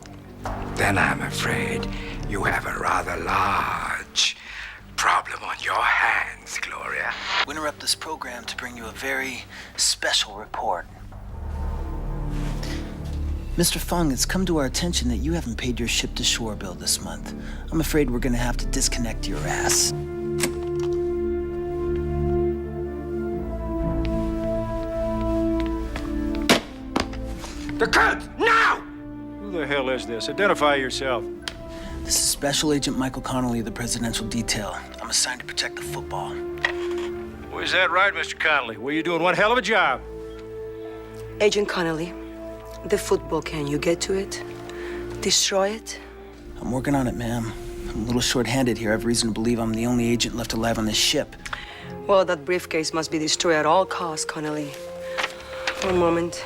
Then I'm afraid you have a rather large problem on your hands, Gloria. We interrupt this program to bring you a very special report. Mr. Fung, it's come to our attention that you haven't paid your ship-to-shore bill this month. I'm afraid we're gonna have to disconnect your ass. The codes, now! Who the hell is this? Identify yourself. This is Special Agent Michael Connolly of the Presidential Detail. I'm assigned to protect the football. Well, is that right, Mr. Connolly? Well, you're doing one hell of a job. Agent Connolly, the football, can you get to it? Destroy it? I'm working on it, ma'am. I'm a little short-handed here. I have reason to believe I'm the only agent left alive on this ship. Well, that briefcase must be destroyed at all costs, Connolly. One moment.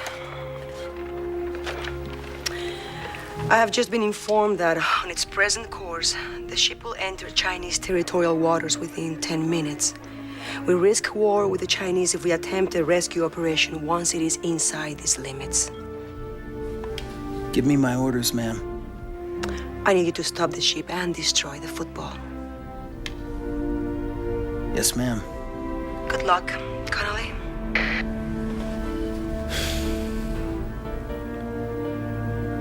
I have just been informed that on its present course, the ship will enter Chinese territorial waters within 10 minutes. We risk war with the Chinese if we attempt a rescue operation once it is inside these limits. Give me my orders, ma'am. I need you to stop the ship and destroy the football. Yes, ma'am. Good luck, Connolly.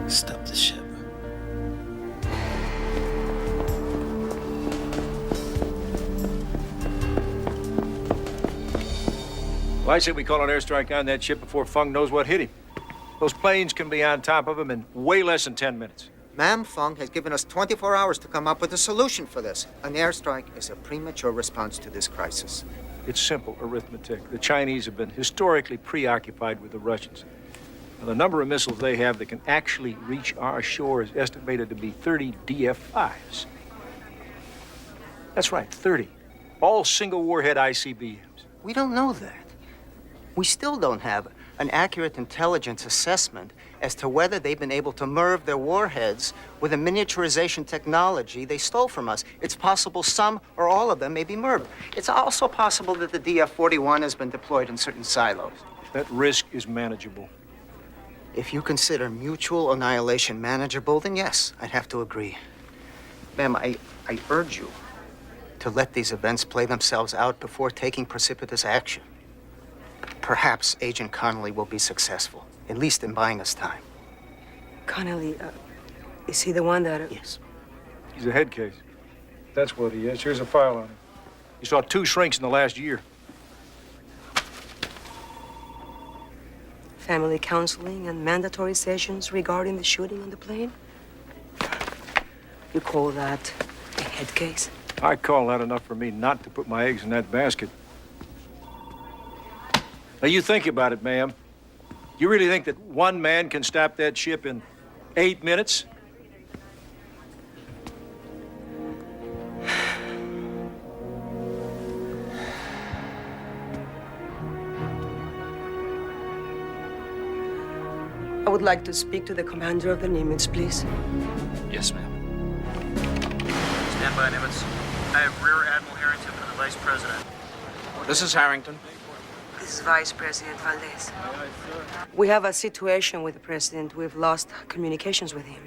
Stop the ship. Well, I say we call an airstrike on that ship before Fung knows what hit him. Those planes can be on top of him in way less than 10 minutes. Ma'am, Fung has given us 24 hours to come up with a solution for this. An airstrike is a premature response to this crisis. It's simple arithmetic. The Chinese have been historically preoccupied with the Russians. Now, the number of missiles they have that can actually reach our shore is estimated to be 30 DF-5s. That's right, 30. All single warhead ICBMs. We don't know that. We still don't have an accurate intelligence assessment as to whether they've been able to MIRV their warheads with a miniaturization technology they stole from us. It's possible some or all of them may be MIRV. It's also possible that the DF-41 has been deployed in certain silos. That risk is manageable. If you consider mutual annihilation manageable, then yes, I'd have to agree. Ma'am, I urge you to let these events play themselves out before taking precipitous action. Perhaps Agent Connolly will be successful, at least in buying us time. Connolly, is he the one that... Yes. He's a head case. That's what he is. Here's a file on him. He saw 2 shrinks in the last year. Family counseling and mandatory sessions regarding the shooting on the plane? You call that a head case? I call that enough for me not to put my eggs in that basket. Now, you think about it, ma'am. You really think that one man can stop that ship in 8 minutes? I would like to speak to the commander of the Nimitz, please. Yes, ma'am. Stand by, Nimitz. I have Rear Admiral Harrington for the Vice President. This is Harrington. This is Vice President Valdez. We have a situation with the President. We've lost communications with him.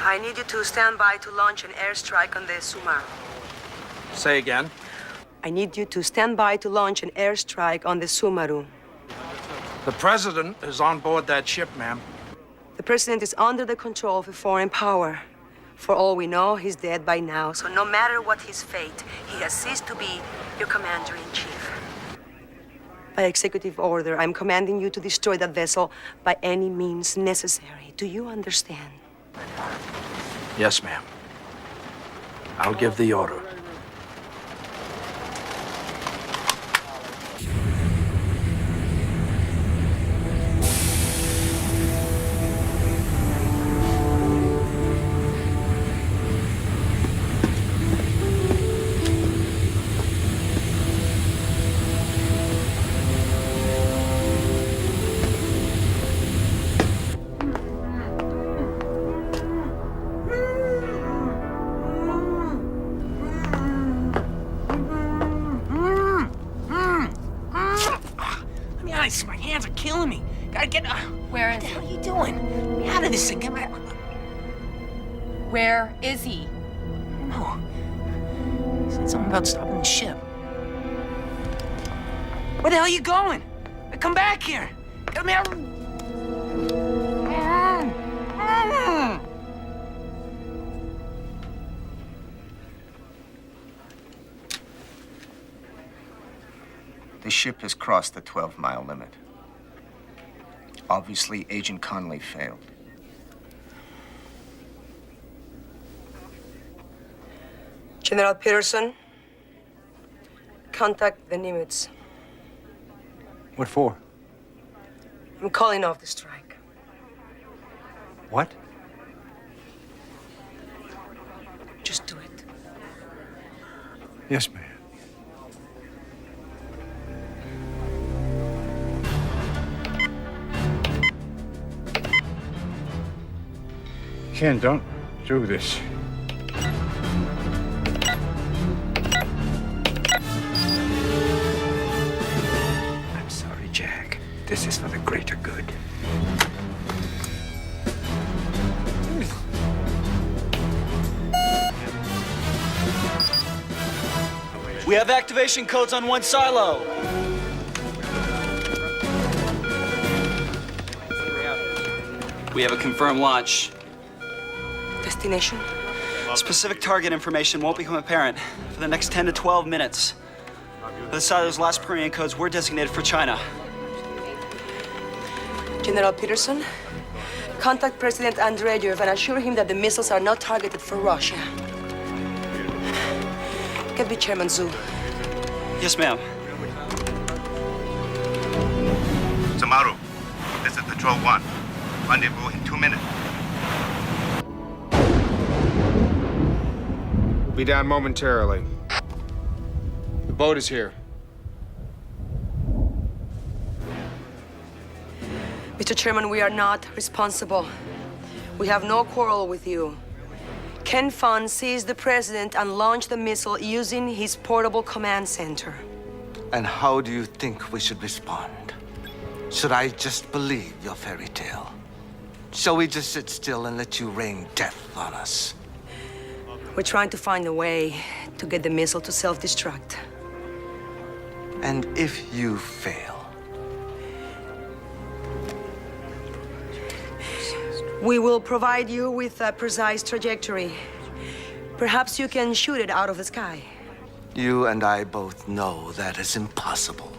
I need you to stand by to launch an airstrike on the Sumaru. Say again. I need you to stand by to launch an airstrike on the Sumaru. The president is on board that ship, ma'am. The President is under the control of a foreign power. For all we know, he's dead by now. So no matter what his fate, he has ceased to be your commander-in-chief. By executive order, I'm commanding you to destroy that vessel by any means necessary. Do you understand? Yes, ma'am. I'll give the order. My hands are killing me. Gotta get... Where is What the hell are you doing? Get me out of this thing. Get my... Where is he? No. He said something about stopping the ship. Where the hell are you going? Come back here. Get me out... The ship has crossed the 12-mile limit. Obviously, Agent Connolly failed. General Peterson, contact the Nimitz. What for? I'm calling off the strike. What? Just do it. Yes, ma'am. Ken, don't do this. I'm sorry, Jack. This is for the greater good. We have activation codes on one silo. We have a confirmed launch. Destination? Specific target information won't become apparent for the next 10 to 12 minutes. The side of those last Korean codes were designated for China. General Peterson, contact President Andreyev and assure him that the missiles are not targeted for Russia. Get me Chairman Zhu. Yes, ma'am. Samaru, this is Patrol 1. Rendezvous in 2 minutes. We'll be down momentarily. The boat is here. Mr. Chairman, we are not responsible. We have no quarrel with you. Ken Fun seized the president and launched the missile using his portable command center. And how do you think we should respond? Should I just believe your fairy tale? Shall we just sit still and let you rain death on us? We're trying to find a way to get the missile to self-destruct. And if you fail? We will provide you with a precise trajectory. Perhaps you can shoot it out of the sky. You and I both know that is impossible.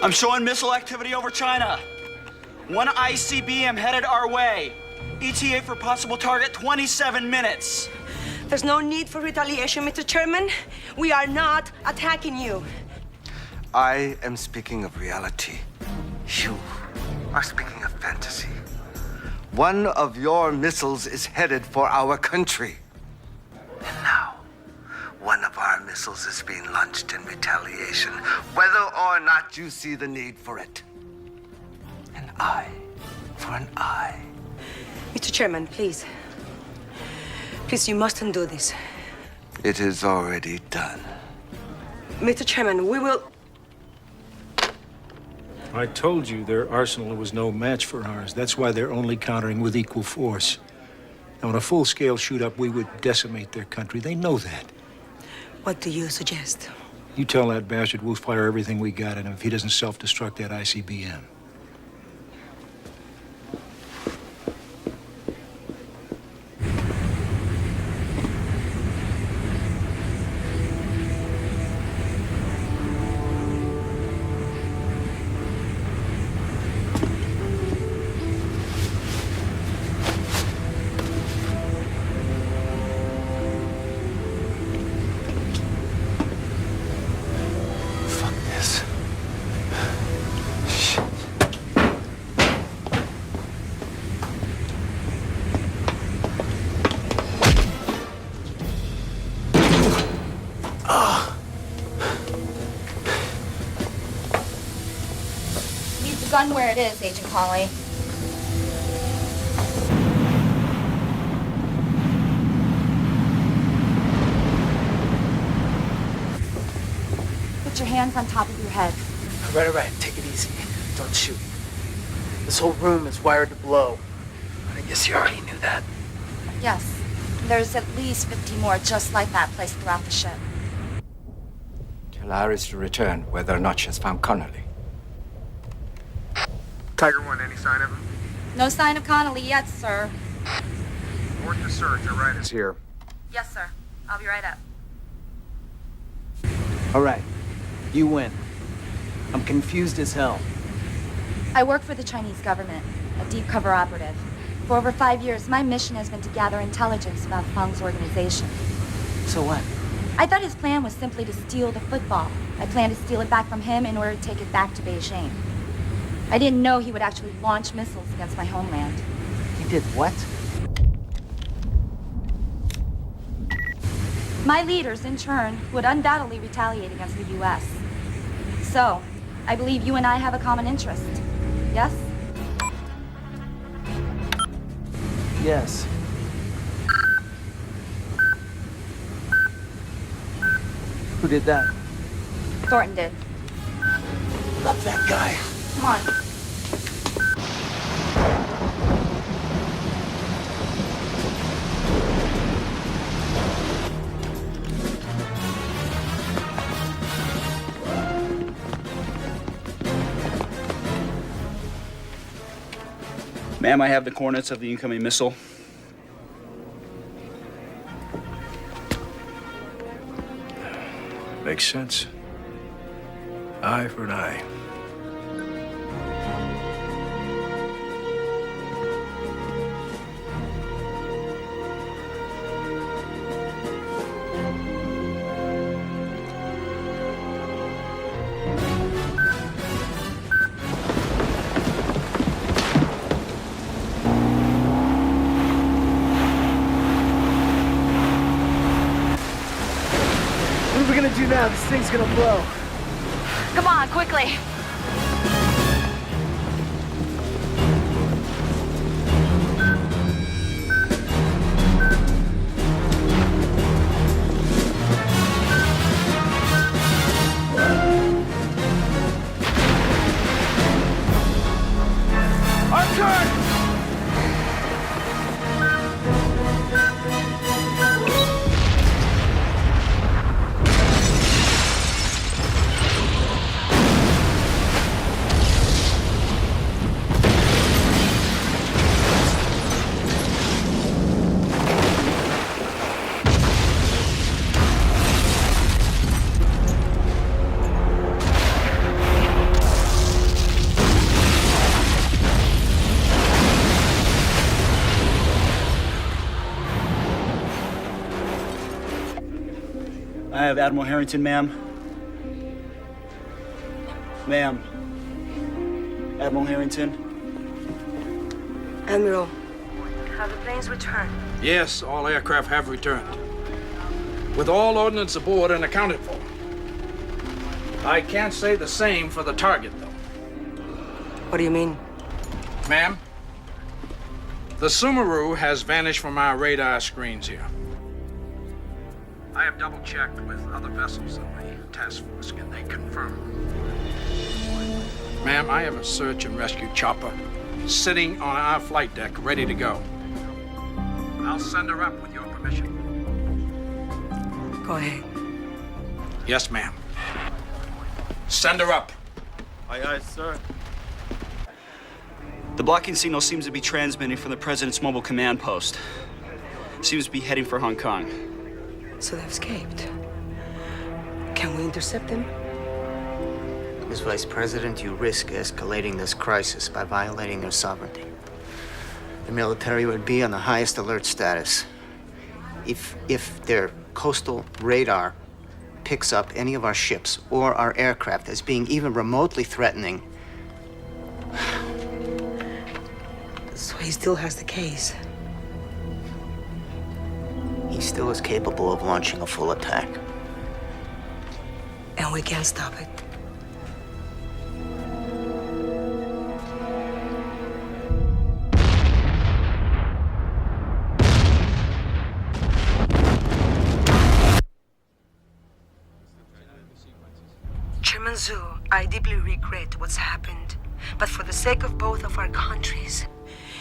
I'm showing missile activity over China. One ICBM headed our way. ETA for possible target 27 minutes. There's no need for retaliation, Mr. Chairman. We are not attacking you. I am speaking of reality. You are speaking of fantasy. One of your missiles is headed for our country. And now, one of our missiles is being launched in retaliation, whether or not you see the need for it. An eye for an eye. Mr. Chairman, please. Please, you mustn't do this. It is already done. Mr. Chairman, we will... I told you their arsenal was no match for ours. That's why they're only countering with equal force. Now, in a full-scale shoot-up, we would decimate their country. They know that. What do you suggest? You tell that bastard we'll fire everything we got at him if he doesn't self-destruct that ICBM. Gun where it is, Agent Connolly. Put your hands on top of your head. All right. Take it easy. Don't shoot. This whole room is wired to blow. I guess you already knew that. Yes. There's at least 50 more just like that placed throughout the ship. Tell Iris to return, whether or not she has found Connolly. Tiger 1, any sign of him? No sign of Connolly yet, sir. Abort the search. Orion is here. Yes, sir. I'll be right up. All right. You win. I'm confused as hell. I work for the Chinese government, a deep cover operative. For over 5 years, my mission has been to gather intelligence about Feng's organization. So what? I thought his plan was simply to steal the football. I planned to steal it back from him in order to take it back to Beijing. I didn't know he would actually launch missiles against my homeland. He did what? My leaders, in turn, would undoubtedly retaliate against the U.S. So, I believe you and I have a common interest. Yes? Yes. Who did that? Thornton did. Love that guy. Come on. Ma'am, I have the coordinates of the incoming missile. Makes sense. Eye for an eye. What are we gonna do now? This thing's gonna blow. Come on, quickly. Our turn! I have Admiral Harrington, ma'am. Ma'am. Admiral Harrington. Admiral, have the planes returned? Yes, all aircraft have returned. With all ordnance aboard and accounted for. I can't say the same for the target, though. What do you mean? Ma'am, the Sumeru has vanished from our radar screens here. I have double-checked with other vessels of the task force, and they confirm. Ma'am, I have a search and rescue chopper sitting on our flight deck, ready to go. I'll send her up with your permission. Go ahead. Yes, ma'am. Send her up. Aye, aye, sir. The blocking signal seems to be transmitting from the President's mobile command post. Seems to be heading for Hong Kong. So they've escaped. Can we intercept them? Ms. Vice President, you risk escalating this crisis by violating their sovereignty. The military would be on the highest alert status. If their coastal radar picks up any of our ships or our aircraft as being even remotely threatening. So he still has the case. He still is capable of launching a full attack. And we can't stop it. Chairman Zhu, I deeply regret what's happened. But for the sake of both of our countries,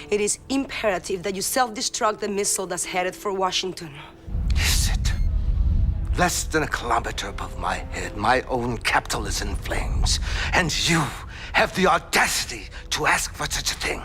it is imperative that you self-destruct the missile that's headed for Washington. Is it? Less than a kilometer above my head, my own capital is in flames. And you have the audacity to ask for such a thing.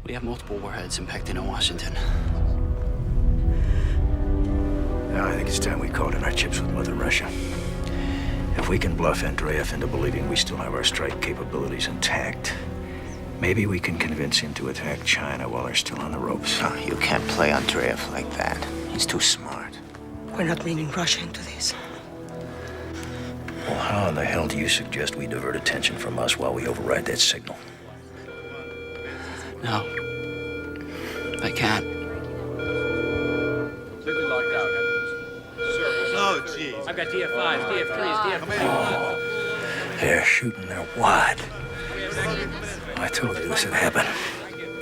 We have multiple warheads impacting in Washington. Now I think it's time we called in our chips with Mother Russia. If we can bluff Andreev into believing we still have our strike capabilities intact, maybe we can convince him to attack China while they're still on the ropes. Oh, you can't play Andreev like that. He's too smart. We're not bringing Russia into this. Well, how in the hell do you suggest we divert attention from us while we override that signal? No. I can't. Completely locked out. Oh, geez. I've got DF5s, DF3s, DF4s. They're shooting their wad. I told you this would happen.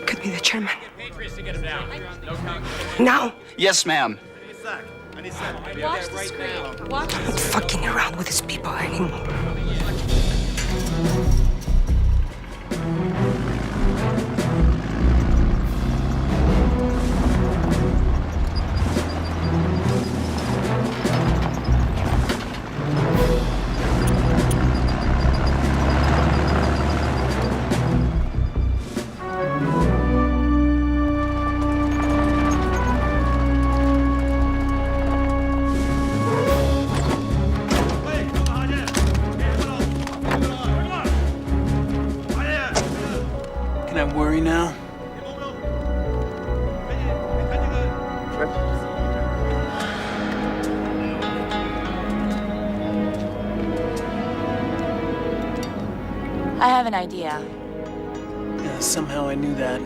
Could be the chairman. Patriots to get him down. No count. Now! Yes, ma'am. Watch the screen. Watch the screen. Fucking around with these people anymore. Can I worry now? I have an idea. Yeah, somehow I knew that.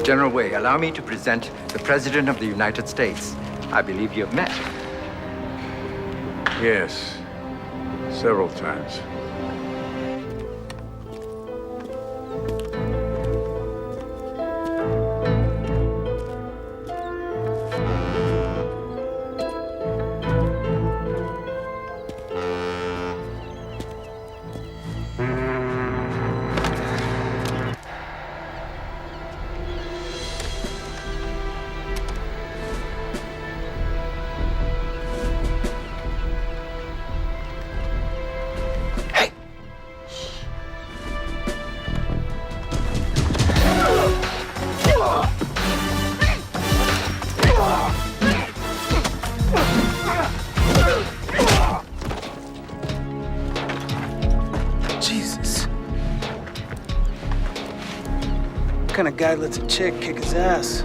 General Wei, allow me to present the President of the United States. I believe you have met. Yes, several times. Jesus. What kind of guy lets a chick kick his ass?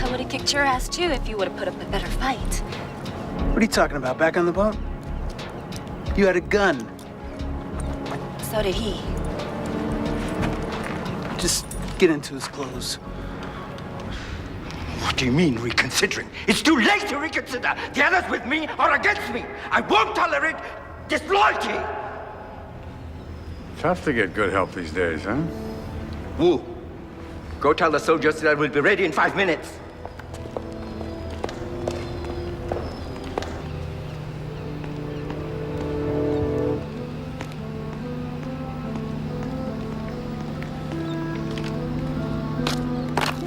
I would have kicked your ass too if you would have put up a better fight. What are you talking about? Back on the boat? You had a gun. So did he. Just get into his clothes. What do you mean, reconsidering? It's too late to reconsider. The others with me or against me. I won't tolerate disloyalty. Tough to get good help these days, huh? Wu, go tell the soldiers that I will be ready in 5 minutes.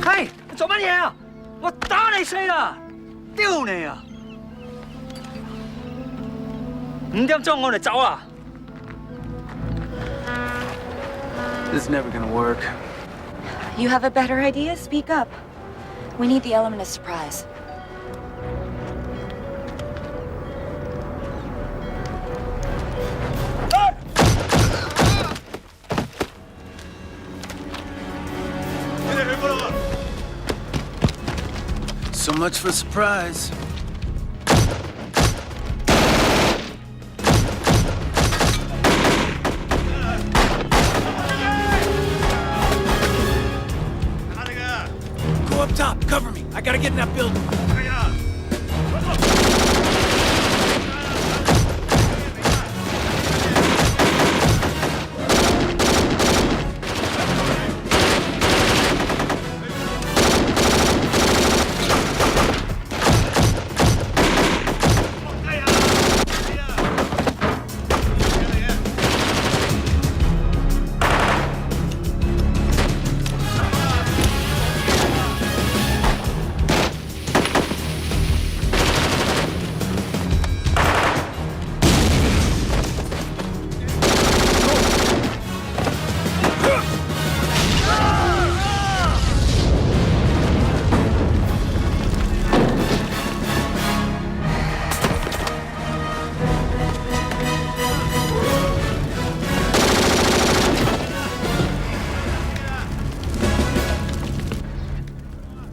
Hey, 你做乜嘢啊？我打你死啦！丟你啊！5點鐘我哋走啊！ This is never gonna work. You have a better idea? Speak up. We need the element of surprise. So much for surprise. Go up top, cover me. I gotta get in that building.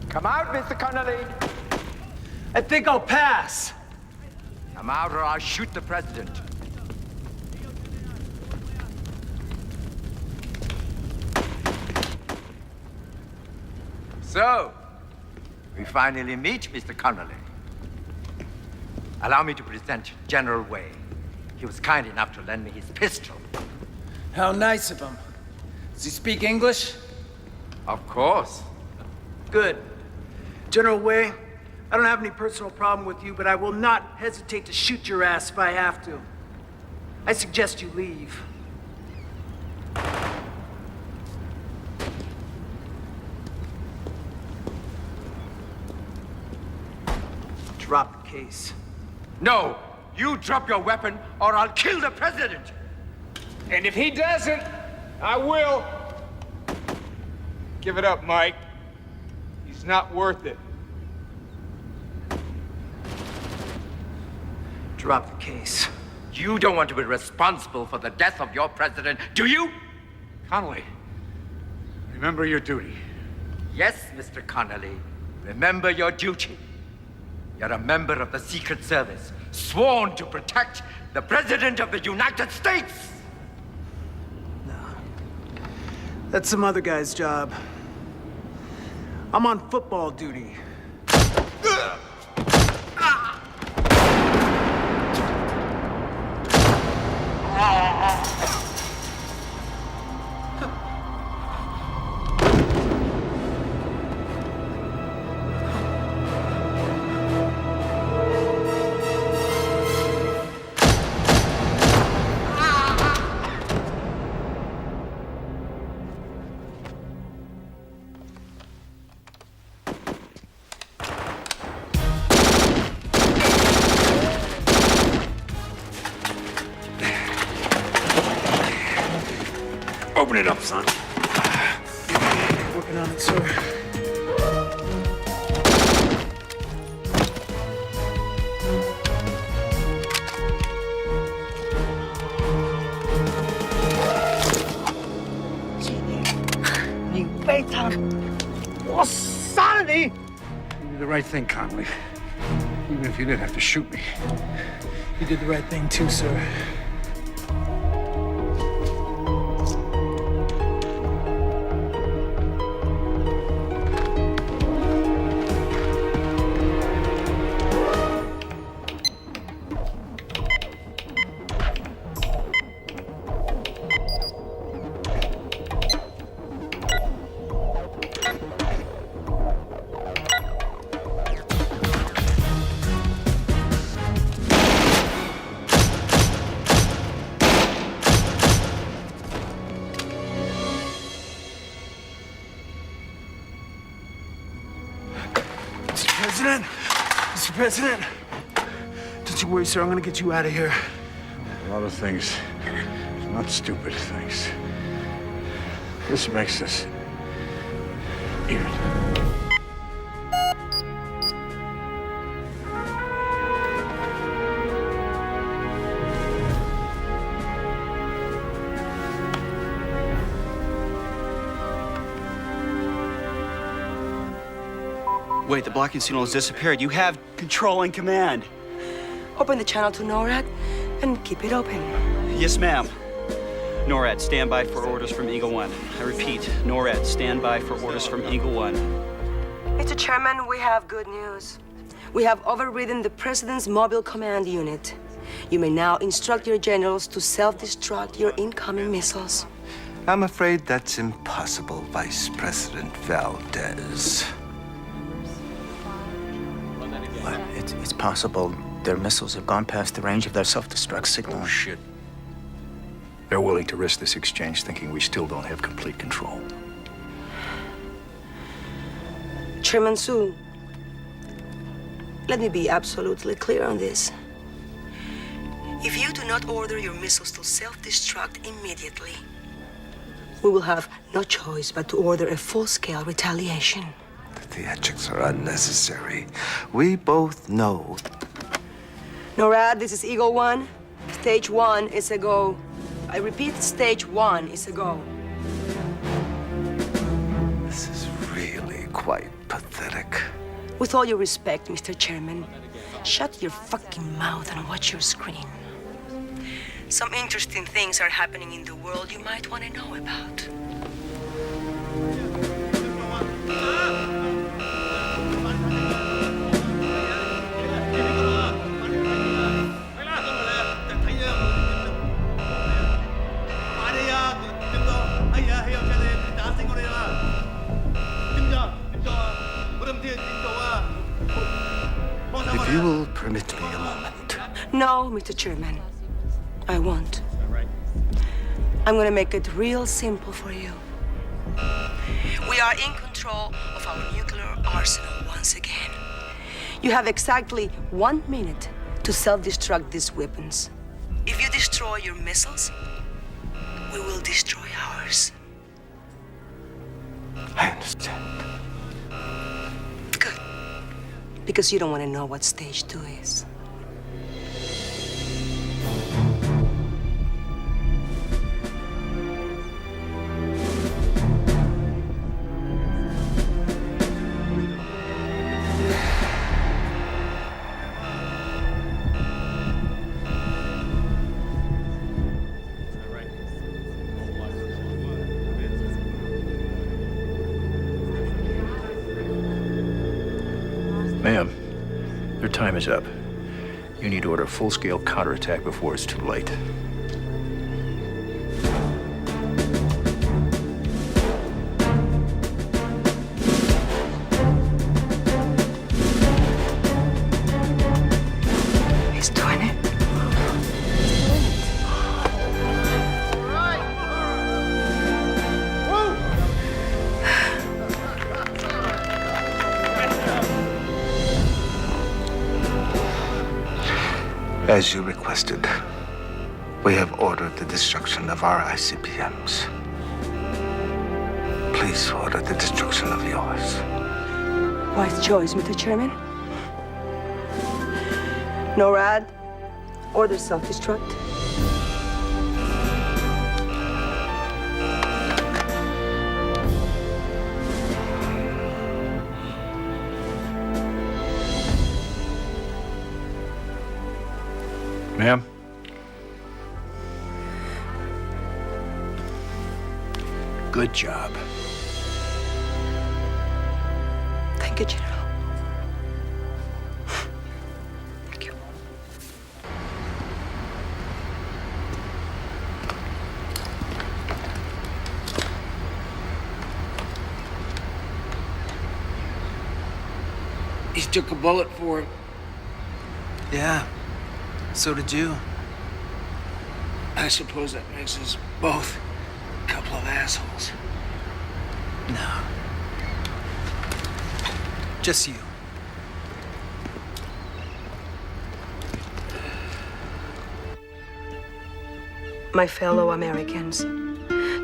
Come out, Mr. Connolly. I think I'll pass. Come out or I'll shoot the president. So, we finally meet, Mr. Connolly. Allow me to present General Wei. He was kind enough to lend me his pistol. How nice of him. Does he speak English? Of course. Good. General Wei, I don't have any personal problem with you, but I will not hesitate to shoot your ass if I have to. I suggest you leave. Drop the case. No! You drop your weapon, or I'll kill the president! And if he doesn't, I will. Give it up, Mike. He's not worth it. Drop the case. You don't want to be responsible for the death of your president, do you? Connolly, remember your duty. Yes, Mr. Connolly. Remember your duty. You're a member of the Secret Service, sworn to protect the President of the United States! That's some other guy's job. I'm on football duty. Open it up, son. Working on it, sir. You did the right thing, Connolly. Even if you did have to shoot me. You did the right thing too, sir. Mr. President, don't you worry, sir. I'm gonna get you out of here. A lot of things, not stupid things. This makes us even. Wait, the blocking signal has disappeared. You have control and command. Open the channel to NORAD and keep it open. Yes, ma'am. NORAD, stand by for orders from Eagle One. I repeat, NORAD, stand by for orders from Eagle One. Mr. Chairman, we have good news. We have overridden the President's mobile command unit. You may now instruct your generals to self-destruct your incoming missiles. I'm afraid that's impossible, Vice President Valdez. It's possible their missiles have gone past the range of their self-destruct signal. Oh, shit. They're willing to risk this exchange thinking we still don't have complete control. Chairman Su, let me be absolutely clear on this. If you do not order your missiles to self-destruct immediately, we will have no choice but to order a full-scale retaliation. The theatrics are unnecessary. We both know. NORAD, this is Eagle One. Stage 1 is a go. I repeat, stage 1 is a go. This is really quite pathetic. With all due respect, Mr. Chairman, shut your fucking mouth and watch your screen. Some interesting things are happening in the world you might want to know about. Hãy subscribe cho kênh Ghiền Mì Gõ để không bỏ lỡ If you will permit me a moment. No, Mr. Chairman. I won't. I'm gonna make it real simple for you. We are in control of our nuclear arsenal once again. You have exactly 1 minute to self-destruct these weapons. If you destroy your missiles, we will destroy ours. I understand. Good. Because you don't want to know what stage 2 is. Ma'am, your time is up. You need to order a full-scale counterattack before it's too late. He's doing it. As you requested, we have ordered the destruction of our ICBMs. Please order the destruction of yours. Wise choice, Mr. Chairman. NORAD, order self-destruct. Ma'am? Good job. Thank you, General. He took a bullet for it. Yeah, so did you. I suppose that makes us both a couple of assholes. No. Just you. My fellow Americans,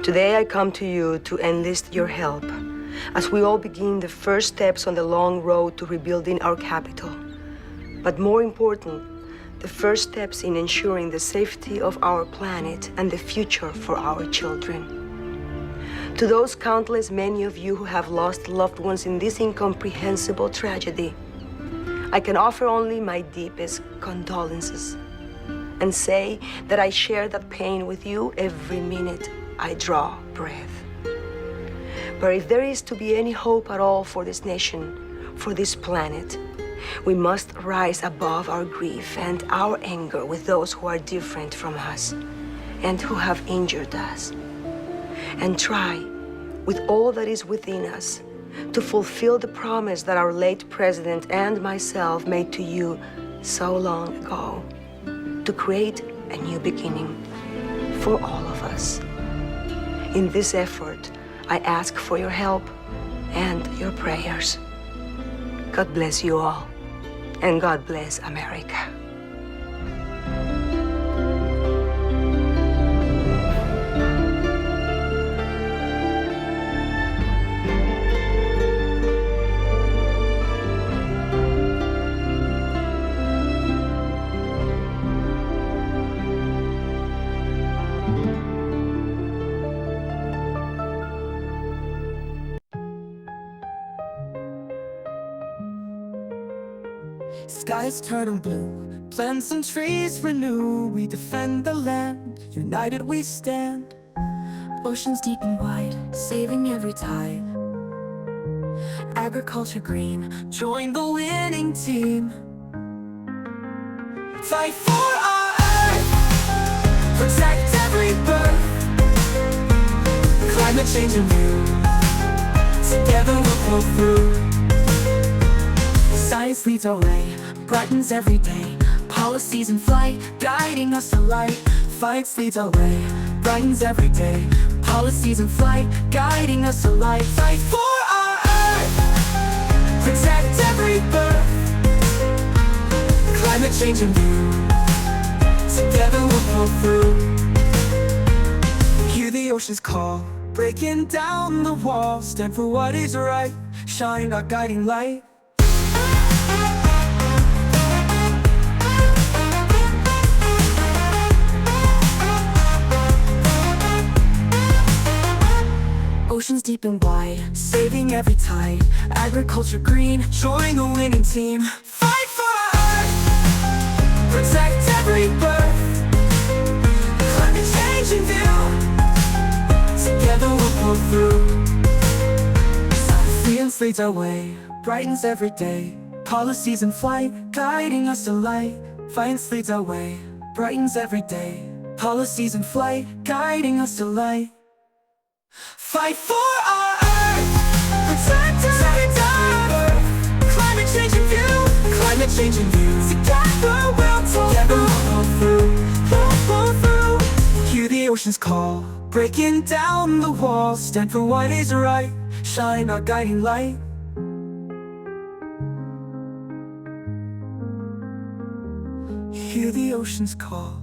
today I come to you to enlist your help as we all begin the first steps on the long road to rebuilding our capital. But more important, the first steps in ensuring the safety of our planet and the future for our children. To those countless many of you who have lost loved ones in this incomprehensible tragedy, I can offer only my deepest condolences and say that I share that pain with you every minute I draw breath. But if there is to be any hope at all for this nation, for this planet, we must rise above our grief and our anger with those who are different from us and who have injured us, and try, with all that is within us, to fulfill the promise that our late president and myself made to you so long ago, to create a new beginning for all of us. In this effort, I ask for your help and your prayers. God bless you all, and God bless America. Skies turn blue, plants and trees renew. We defend the land, united we stand. Oceans deep and wide, saving every tide. Agriculture green, join the winning team. Fight for our earth, protect every birth. Climate change anew, together we'll pull through. Science leads our way, brightens every day. Policies in flight, guiding us to light. Science leads our way, brightens every day. Policies in flight, guiding us to light. Fight for our Earth, protect every birth. Climate change and view, together we'll pull through. Hear the oceans call, breaking down the walls. Stand for what is right, shine our guiding light. Oceans deep and wide, saving every tide. Agriculture green, join the winning team. Fight for our Earth, protect every birth. Climate change in view, together we'll pull through. Science leads our way, brightens every day. Policies in flight, guiding us to light. Science leads our way, brightens every day. Policies in flight, guiding us to light. Fight for our Earth, protect every birth. Climate change in view, climate change in view. Together we'll pull through, pull through. Hear the oceans call, breaking down the walls. Stand for what is right, shine our guiding light. Hear the oceans call.